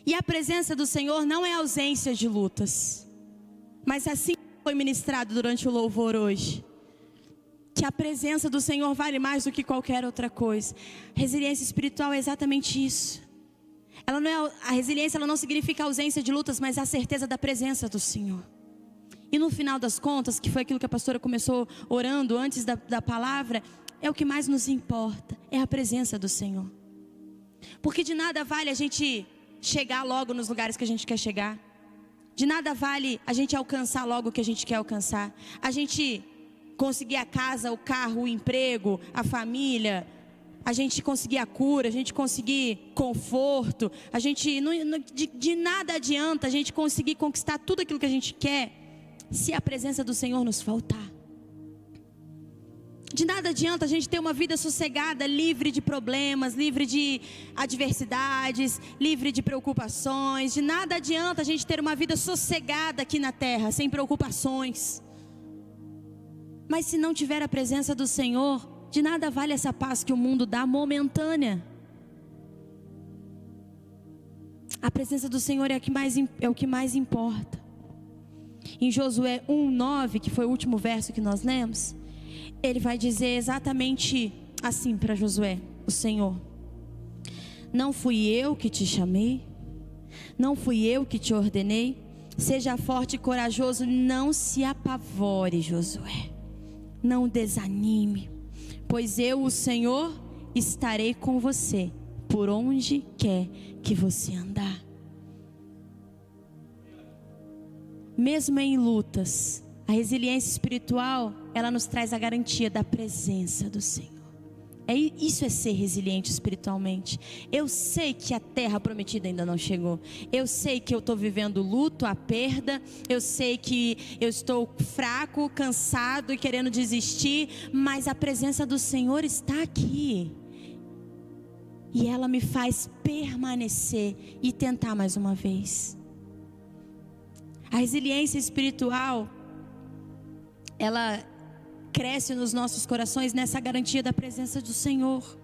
E a presença do Senhor não é ausência de lutas, mas assim foi ministrado durante o louvor hoje, que a presença do Senhor vale mais do que qualquer outra coisa. Resiliência espiritual é exatamente isso. Ela não é, a resiliência, ela não significa ausência de lutas, mas a certeza da presença do Senhor. E no final das contas, que foi aquilo que a pastora começou orando antes da palavra, é o que mais nos importa, é a presença do Senhor. Porque de nada vale a gente chegar logo nos lugares que a gente quer chegar. De nada vale a gente alcançar logo o que a gente quer alcançar. A gente conseguir a casa, o carro, o emprego, a família, a gente conseguir a cura, a gente conseguir conforto, a gente de nada adianta a gente conseguir conquistar tudo aquilo que a gente quer se a presença do Senhor nos faltar. De nada adianta a gente ter uma vida sossegada, livre de problemas, livre de adversidades, livre de preocupações. De nada adianta a gente ter uma vida sossegada aqui na terra, sem preocupações. Mas se não tiver a presença do Senhor, de nada vale essa paz que o mundo dá momentânea. A presença do Senhor é o que mais importa. Em Josué 1:9, que foi o último verso que nós lemos, ele vai dizer exatamente assim para Josué, o Senhor: não fui eu que te chamei? Não fui eu que te ordenei? Seja forte e corajoso, não se apavore, Josué. Não desanime, pois eu, o Senhor, estarei com você por onde quer que você andar. Mesmo em lutas, a resiliência espiritual, ela nos traz a garantia da presença do Senhor. Isso é ser resiliente espiritualmente. Eu sei que a terra prometida ainda não chegou. Eu sei que eu estou vivendo luto, a perda. Eu sei que eu estou fraco, cansado e querendo desistir. Mas a presença do Senhor está aqui. E ela me faz permanecer e tentar mais uma vez. A resiliência espiritual, ela cresce nos nossos corações nessa garantia da presença do Senhor.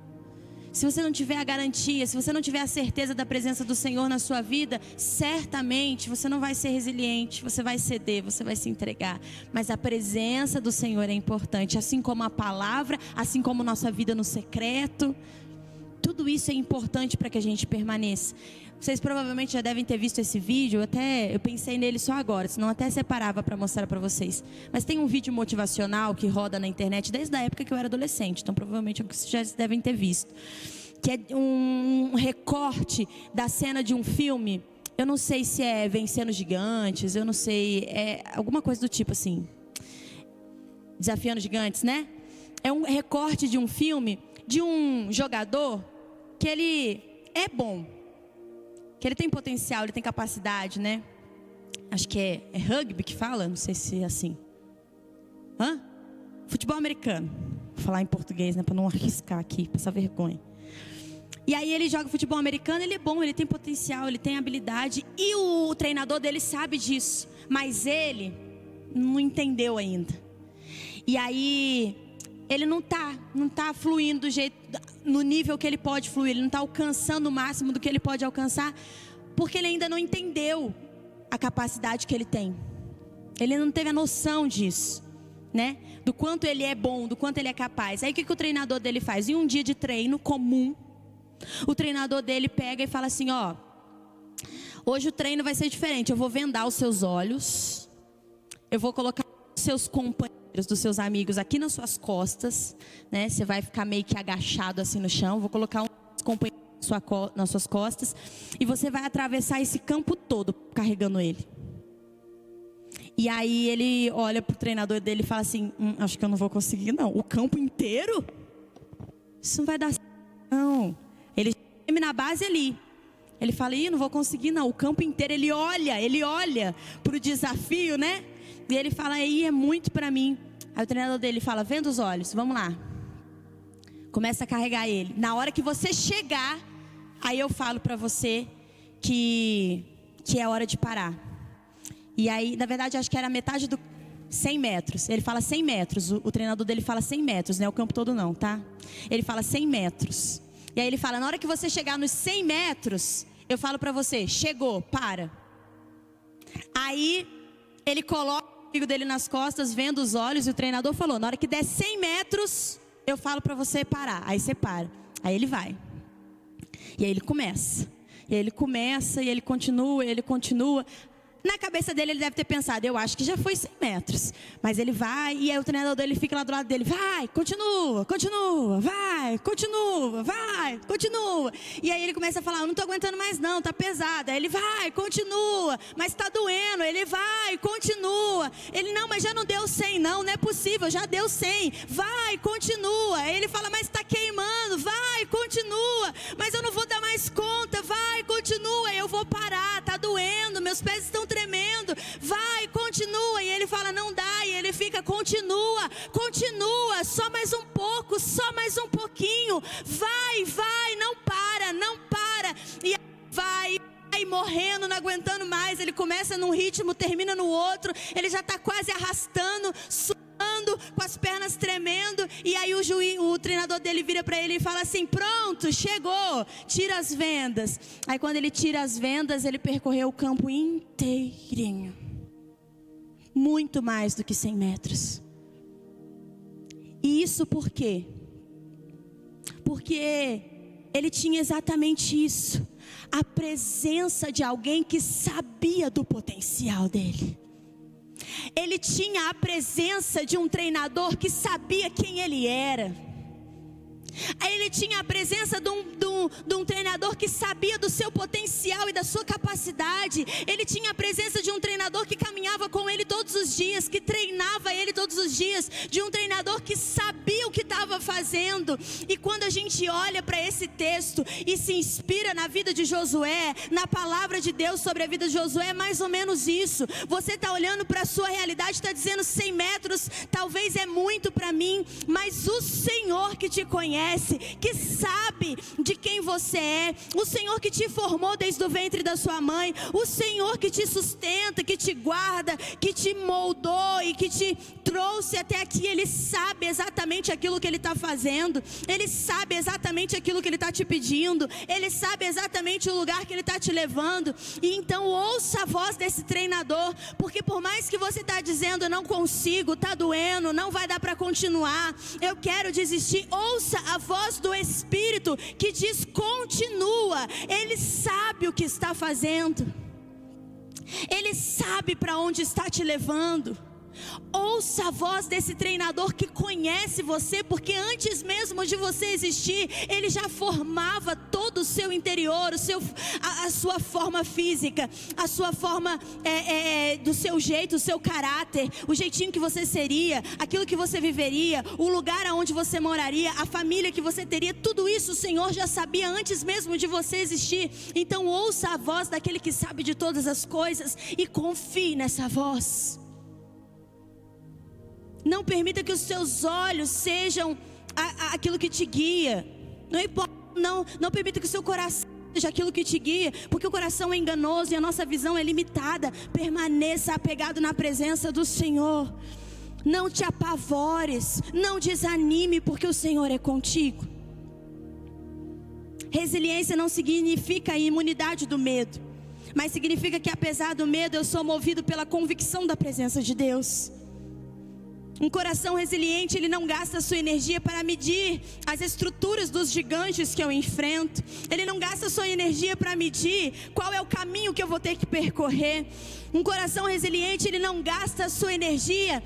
se você não tiver a garantia, se você não tiver a certeza da presença do Senhor na sua vida, certamente você não vai ser resiliente, você vai ceder, você vai se entregar. Mas a presença do Senhor é importante, assim como a palavra, assim como nossa vida no secreto. Tudo isso é importante para que a gente permaneça. Vocês provavelmente já devem ter visto esse vídeo, eu pensei nele só agora, senão até separava para mostrar para vocês. Mas tem um vídeo motivacional que roda na internet desde a época que eu era adolescente, então provavelmente vocês já devem ter visto. Que é um recorte da cena de um filme, eu não sei se é Vencendo Gigantes, eu não sei, é alguma coisa do tipo assim, Desafiando Gigantes, né? É um recorte de um filme, de um jogador que ele é bom, que ele tem potencial, ele tem capacidade, né? Acho que é rugby que fala, não sei se é assim. Futebol americano. Vou falar em português, né? Para não arriscar aqui, passar vergonha. E aí ele joga futebol americano, ele é bom, ele tem potencial, ele tem habilidade. E o treinador dele sabe disso. Mas ele não entendeu ainda. E aí ele não tá fluindo do jeito, no nível que ele pode fluir. Ele não está alcançando o máximo do que ele pode alcançar, porque ele ainda não entendeu a capacidade que ele tem. Ele não teve a noção disso, né? Do quanto ele é bom, do quanto ele é capaz. Aí o que o treinador dele faz? Em um dia de treino comum, o treinador dele pega e fala assim: ó, hoje o treino vai ser diferente. Eu vou vendar os seus olhos, eu vou colocar os seus companheiros, dos seus amigos aqui nas suas costas, né? Você vai ficar meio que agachado assim no chão. Vou colocar uns companheiros nas suas costas e você vai atravessar esse campo todo carregando ele. E aí ele olha pro treinador dele e fala assim: acho que eu não vou conseguir não. O campo inteiro? Isso não vai dar certo, não. Ele termina na base ali. Ele fala: não vou conseguir não. O campo inteiro. Ele olha pro desafio, né? E ele fala: aí é muito para mim. Aí o treinador dele fala: venda os olhos, vamos lá. Começa a carregar ele. Na hora que você chegar, aí eu falo para você que é hora de parar. E aí, na verdade, acho que era metade do 100 metros. Ele fala 100 metros. O treinador dele fala 100 metros, não é o campo todo não, tá? Ele fala 100 metros. E aí ele fala: na hora que você chegar nos 100 metros, eu falo para você: chegou, para. Aí ele coloca o amigo dele nas costas, vendo os olhos, e o treinador falou: na hora que der 100 metros, eu falo para você parar. Aí você para. Aí ele vai. E aí ele começa. E aí ele começa, e ele continua. Na cabeça dele ele deve ter pensado: eu acho que já foi 100 metros. Mas ele vai, e aí o treinador dele fica lá do lado dele: vai, continua, vai, continua. E aí ele começa a falar: eu não estou aguentando mais não, tá pesado. Aí ele: vai, continua, mas está doendo. Ele: vai, continua. Ele: não, mas já não deu 100 não é possível, já deu 100. Vai, continua. Aí ele fala: mas está queimando. Vai, continua, mas eu não vou dar mais conta. Vai, continua, eu vou parar, está doendo, meus pés estão tremendo. Vai, continua. E ele fala: não dá. E ele fica: continua, só mais um pouco, só mais um pouquinho. Vai, não para. E vai morrendo, não aguentando mais. Ele começa num ritmo, termina no outro. Ele já está quase arrastando, suando, com as pernas tremendo. E aí o treinador dele vira para ele e fala assim: pronto, chegou, tira as vendas. Aí quando ele tira as vendas, ele percorreu o campo inteirinho, muito mais do que 100 metros. E isso por quê? Porque ele tinha exatamente isso: a presença de alguém que sabia do potencial dele. Ele tinha a presença de um treinador que sabia quem ele era. Ele tinha a presença de um treinador que sabia do seu potencial e da sua capacidade. Ele tinha a presença de um treinador que caminhava com ele todos os dias, que treinava ele todos os dias, de um treinador que sabia o que estava fazendo. E quando a gente olha para esse texto e se inspira na vida de Josué, na palavra de Deus sobre a vida de Josué, é mais ou menos isso. Você está olhando para a sua realidade, está dizendo: 100 metros talvez é muito para mim, mas o Senhor que te conhece, que sabe de quem você é, o Senhor que te formou desde o ventre da sua mãe, o Senhor que te sustenta, que te guarda, que te moldou e que te trouxe até aqui, Ele sabe exatamente aquilo que Ele está está fazendo, Ele sabe exatamente aquilo que Ele está te pedindo, Ele sabe exatamente o lugar que Ele está te levando. E então ouça a voz desse treinador, porque por mais que você está dizendo, não consigo, está doendo, não vai dar para continuar, eu quero desistir, ouça a voz do Espírito que diz continua. Ele sabe o que está fazendo, Ele sabe para onde está te levando. Ouça a voz desse treinador que conhece você, porque antes mesmo de você existir, ele já formava todo o seu interior, a sua forma física, a sua forma do seu jeito, o seu caráter, o jeitinho que você seria, aquilo que você viveria, o lugar aonde você moraria, a família que você teria. Tudo isso o Senhor já sabia antes mesmo de você existir. Então ouça a voz daquele que sabe de todas as coisas e confie nessa voz. Não permita que os seus olhos sejam aquilo que te guia. Não permita que o seu coração seja aquilo que te guia, porque o coração é enganoso e a nossa visão é limitada. Permaneça apegado na presença do Senhor. Não te apavores, não desanime, porque o Senhor é contigo. Resiliência não significa a imunidade do medo, mas significa que apesar do medo, eu sou movido pela convicção da presença de Deus. Um coração resiliente, ele não gasta sua energia para medir as estruturas dos gigantes que eu enfrento. Ele não gasta sua energia para medir qual é o caminho que eu vou ter que percorrer. Um coração resiliente, ele não gasta sua energia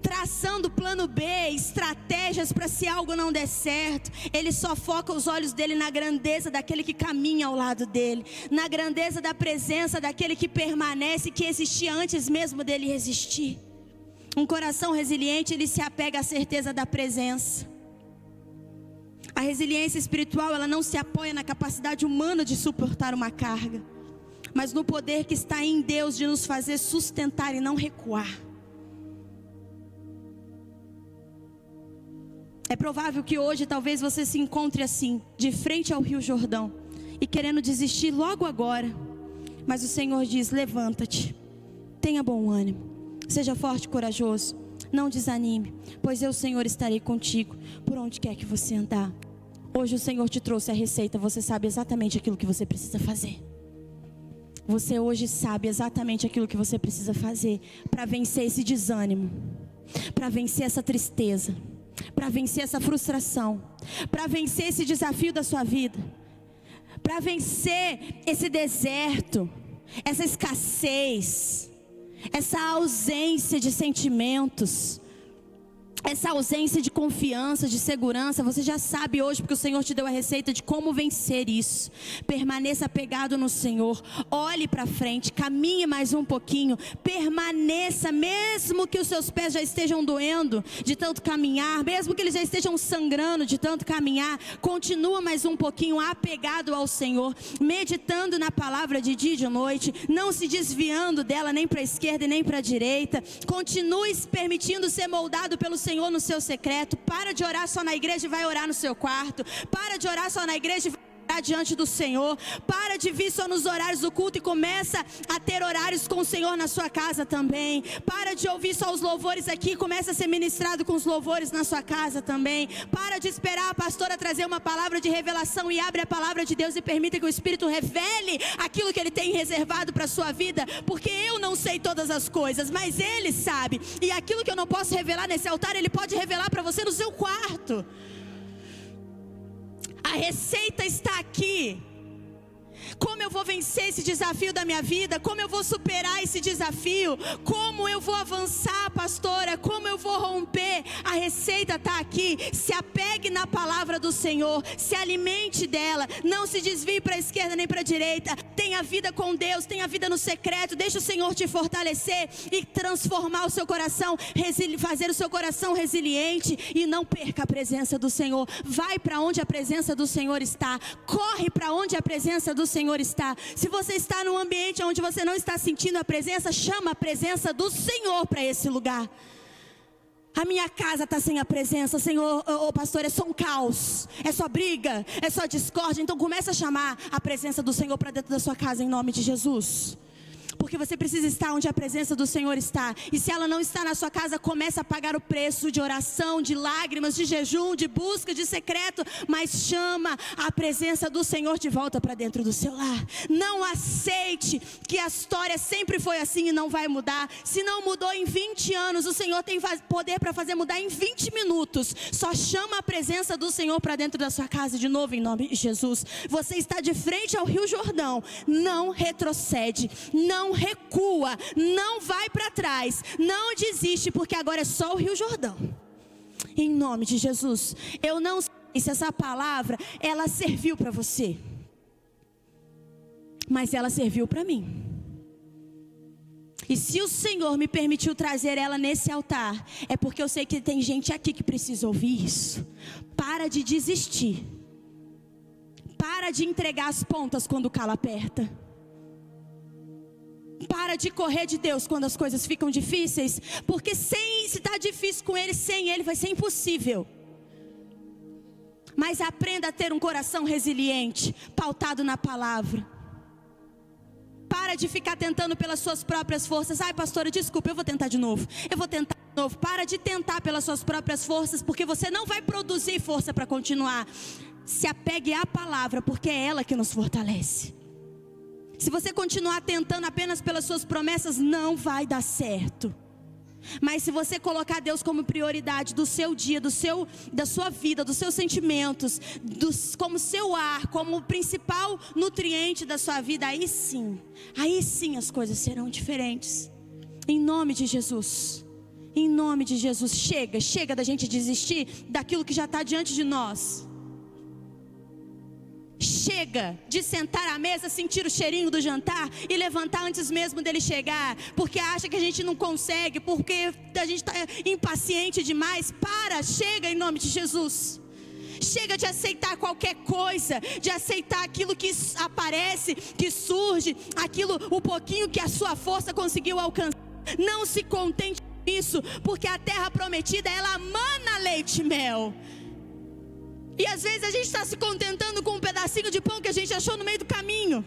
traçando plano B, estratégias para se algo não der certo. Ele só foca os olhos dele na grandeza daquele que caminha ao lado dele, na grandeza da presença daquele que permanece, que existia antes mesmo dele existir. Um coração resiliente, ele se apega à certeza da presença. A resiliência espiritual, ela não se apoia na capacidade humana de suportar uma carga, mas no poder que está em Deus de nos fazer sustentar e não recuar. É provável que hoje talvez você se encontre assim, de frente ao Rio Jordão, e querendo desistir logo agora. Mas o Senhor diz: levanta-te, tenha bom ânimo. Seja forte e corajoso, não desanime, pois eu, Senhor, estarei contigo por onde quer que você andar. Hoje o Senhor te trouxe a receita, você sabe exatamente aquilo que você precisa fazer. Você hoje sabe exatamente aquilo que você precisa fazer para vencer esse desânimo, para vencer essa tristeza, para vencer essa frustração, para vencer esse desafio da sua vida, para vencer esse deserto, essa escassez, essa ausência de sentimentos, essa ausência de confiança, de segurança. Você já sabe hoje, porque o Senhor te deu a receita de como vencer isso. Permaneça apegado no Senhor, olhe para frente, caminhe mais um pouquinho, permaneça, mesmo que os seus pés já estejam doendo de tanto caminhar, mesmo que eles já estejam sangrando de tanto caminhar, continua mais um pouquinho apegado ao Senhor, meditando na palavra de dia e de noite, não se desviando dela nem para a esquerda e nem para a direita. Continue se permitindo ser moldado pelo Senhor no seu secreto. Para de orar só na igreja e vai orar no seu quarto. Para de orar só na igreja e vai orar diante do Senhor. Para de vir só nos horários do culto e começa a ter horários com o Senhor na sua casa também. Para de ouvir só os louvores aqui e começa a ser ministrado com os louvores na sua casa também. Para de esperar a pastora trazer uma palavra de revelação e abre a palavra de Deus e permita que o Espírito revele aquilo que Ele tem reservado para a sua vida, porque eu não sei todas as coisas, mas Ele sabe, e aquilo que eu não posso revelar nesse altar, Ele pode revelar para você no seu quarto. A receita está aqui. Como eu vou vencer esse desafio da minha vida? Como eu vou superar esse desafio? Como eu vou avançar, pastora? Como eu vou romper? A receita está aqui. Se apegue na palavra do Senhor, se alimente dela, não se desvie para a esquerda nem para a direita. Tenha vida com Deus, tenha vida no secreto. Deixa o Senhor te fortalecer e transformar o seu coração, fazer o seu coração resiliente. E não perca a presença do Senhor. Vai para onde a presença do Senhor está. Corre para onde a presença do Senhor está. Se você está num ambiente onde você não está sentindo a presença, chama a presença do Senhor para esse lugar. A minha casa está sem a presença, Senhor, pastor, é só um caos, é só briga, é só discórdia. Então começa a chamar a presença do Senhor para dentro da sua casa em nome de Jesus. Porque você precisa estar onde a presença do Senhor está. E se ela não está na sua casa, começa a pagar o preço de oração, de lágrimas, de jejum, de busca, de secreto. Mas chama a presença do Senhor de volta para dentro do seu lar. Não aceite que a história sempre foi assim e não vai mudar. Se não mudou em 20 anos, o Senhor tem poder para fazer mudar em 20 minutos. Só chama a presença do Senhor para dentro da sua casa de novo, em nome de Jesus. Você está de frente ao Rio Jordão. Não retrocede, não recua, não vai para trás, não desiste, porque agora é só o Rio Jordão. Em nome de Jesus. Eu não sei se essa palavra ela serviu para você, mas ela serviu para mim. E se o Senhor me permitiu trazer ela nesse altar, é porque eu sei que tem gente aqui que precisa ouvir isso. Para de desistir. Para de entregar as pontas quando o calo aperta. Para de correr de Deus quando as coisas ficam difíceis. Porque se está difícil com Ele, sem Ele vai ser impossível. Mas aprenda a ter um coração resiliente, pautado na palavra. Para de ficar tentando pelas suas próprias forças. Ai, pastora, desculpa, eu vou tentar de novo. Eu vou tentar de novo. Para de tentar pelas suas próprias forças, porque você não vai produzir força para continuar. Se apegue à palavra, porque é ela que nos fortalece. Se você continuar tentando apenas pelas suas promessas, não vai dar certo. Mas se você colocar Deus como prioridade do seu dia, da sua vida, dos seus sentimentos, como seu ar, como o principal nutriente da sua vida, aí sim as coisas serão diferentes. Em nome de Jesus. Em nome de Jesus. Chega da gente desistir daquilo que já está diante de nós. Chega de sentar à mesa, sentir o cheirinho do jantar e levantar antes mesmo dele chegar, porque acha que a gente não consegue, porque a gente está impaciente demais. Chega em nome de Jesus. Chega de aceitar qualquer coisa, de aceitar aquilo que aparece, que surge, o pouquinho que a sua força conseguiu alcançar. Não se contente com isso, porque a terra prometida, ela mana leite e mel. E às vezes a gente está se contentando com um pedacinho de pão que a gente achou no meio do caminho.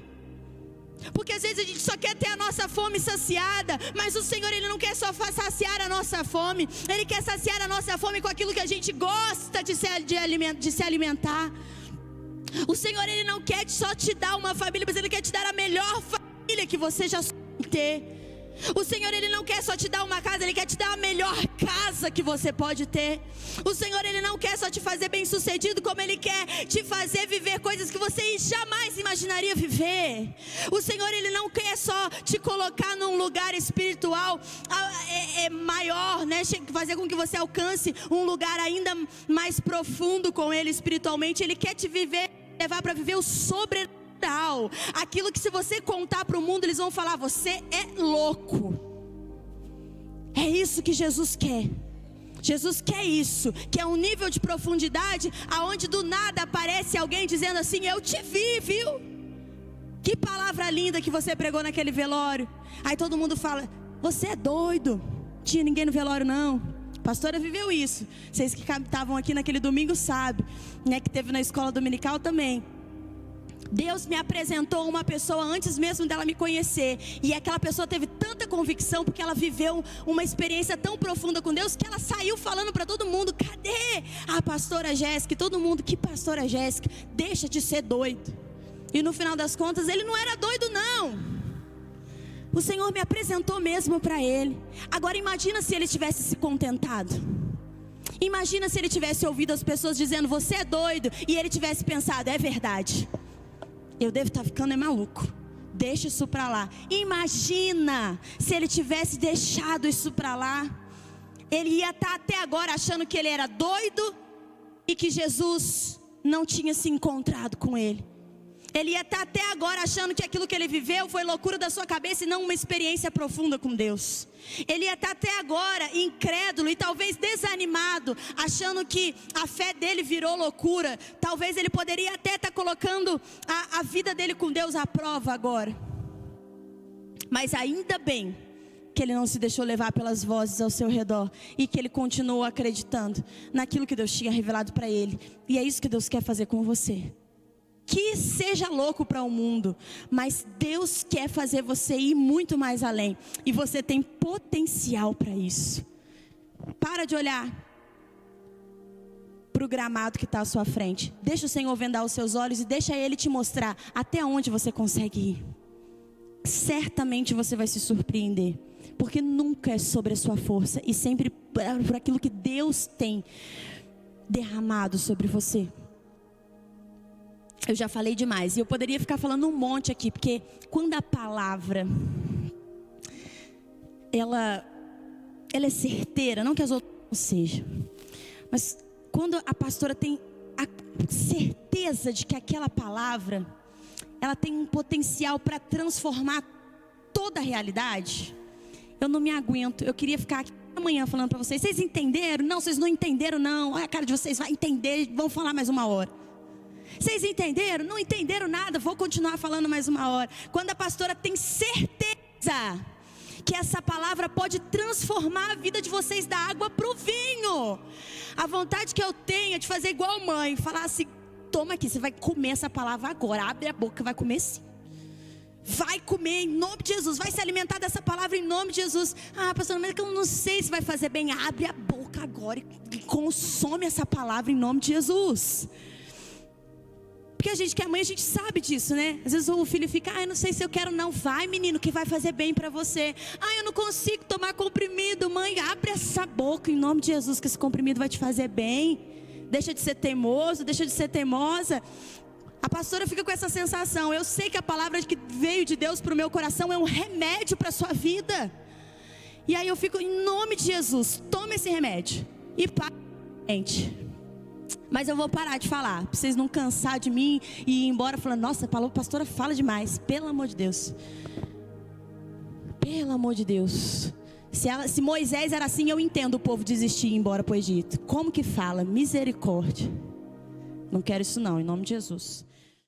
Porque às vezes a gente só quer ter a nossa fome saciada. Mas o Senhor, Ele não quer só saciar a nossa fome. Ele quer saciar a nossa fome com aquilo que a gente gosta de se alimentar. O Senhor, Ele não quer só te dar uma família, mas Ele quer te dar a melhor família que você já sonhou ter. O Senhor, Ele não quer só te dar uma casa, Ele quer te dar a melhor casa que você pode ter. O Senhor, Ele não quer só te fazer bem sucedido, como Ele quer te fazer viver coisas que você jamais imaginaria viver. O Senhor, Ele não quer só te colocar num lugar espiritual maior, né? Fazer com que você alcance um lugar ainda mais profundo com Ele espiritualmente. Ele quer te levar para viver o sobrenatural. Aquilo que se você contar para o mundo, eles vão falar: você é louco. É isso que Jesus quer. Jesus quer isso, que é um nível de profundidade aonde do nada aparece alguém dizendo assim: eu te vi, viu? Que palavra linda que você pregou naquele velório. Aí todo mundo fala: você é doido. Tinha ninguém no velório não. A pastora viveu isso. Vocês que estavam aqui naquele domingo sabem, né? Que teve na escola dominical também. Deus me apresentou uma pessoa antes mesmo dela me conhecer. E aquela pessoa teve tanta convicção, porque ela viveu uma experiência tão profunda com Deus, que ela saiu falando para todo mundo: cadê a pastora Jéssica? E todo mundo: que pastora Jéssica? Deixa de ser doido. E no final das contas, ele não era doido não. O Senhor me apresentou mesmo para ele. Agora imagina se ele tivesse se contentado. Imagina se ele tivesse ouvido as pessoas dizendo: você é doido. E ele tivesse pensado: é verdade, eu devo estar ficando maluco. Deixa isso para lá. Imagina se ele tivesse deixado isso para lá. Ele ia estar até agora achando que ele era doido e que Jesus não tinha se encontrado com ele. Ele ia estar até agora achando que aquilo que ele viveu foi loucura da sua cabeça e não uma experiência profunda com Deus. Ele ia estar até agora incrédulo e talvez desanimado, achando que a fé dele virou loucura. Talvez ele poderia até estar colocando a vida dele com Deus à prova agora. Mas ainda bem que ele não se deixou levar pelas vozes ao seu redor e que ele continuou acreditando naquilo que Deus tinha revelado para ele. E é isso que Deus quer fazer com você. que seja louco para o mundo, mas Deus quer fazer você ir muito mais além, e você tem potencial para isso. Para de olhar para o gramado que está à sua frente. Deixa o Senhor vendar os seus olhos e deixa Ele te mostrar até onde você consegue ir. Certamente você vai se surpreender, porque nunca é sobre a sua força, e sempre por aquilo que Deus tem derramado sobre você. Eu já falei demais, e eu poderia ficar falando um monte aqui, porque quando a palavra ela é certeira, não que as outras não sejam, mas quando a pastora tem a certeza de que aquela palavra ela tem um potencial para transformar toda a realidade, eu não me aguento. Eu queria ficar aqui amanhã falando para vocês. Vocês entenderam? Não, vocês não entenderam não. Olha a cara de vocês, vai entender, vão falar mais uma hora. Vocês entenderam? Não entenderam nada, vou continuar falando mais uma hora. Quando a pastora tem certeza que essa palavra pode transformar a vida de vocês da água para o vinho, a vontade que eu tenho é de fazer igual mãe, falar assim: toma aqui, você vai comer essa palavra agora, abre a boca, vai comer sim. Vai comer em nome de Jesus, vai se alimentar dessa palavra em nome de Jesus. Ah, pastor, mas eu não sei se vai fazer bem. Abre a boca agora e consome essa palavra em nome de Jesus. Porque a gente que é mãe, a gente sabe disso, né? Às vezes o filho fica: eu não sei se eu quero não. Vai, menino, que vai fazer bem para você. Eu não consigo tomar comprimido. Mãe, abre essa boca em nome de Jesus, que esse comprimido vai te fazer bem. Deixa de ser teimoso, deixa de ser teimosa. A pastora fica com essa sensação: eu sei que a palavra que veio de Deus para o meu coração é um remédio para a sua vida. E aí eu fico: em nome de Jesus, toma esse remédio e para. Mas eu vou parar de falar, para vocês não cansar de mim e ir embora falando: nossa, a pastora fala demais. Pelo amor de Deus. Pelo amor de Deus. Se Moisés era assim, eu entendo o povo desistir e ir embora para o Egito. Como que fala? Misericórdia. Não quero isso não, em nome de Jesus.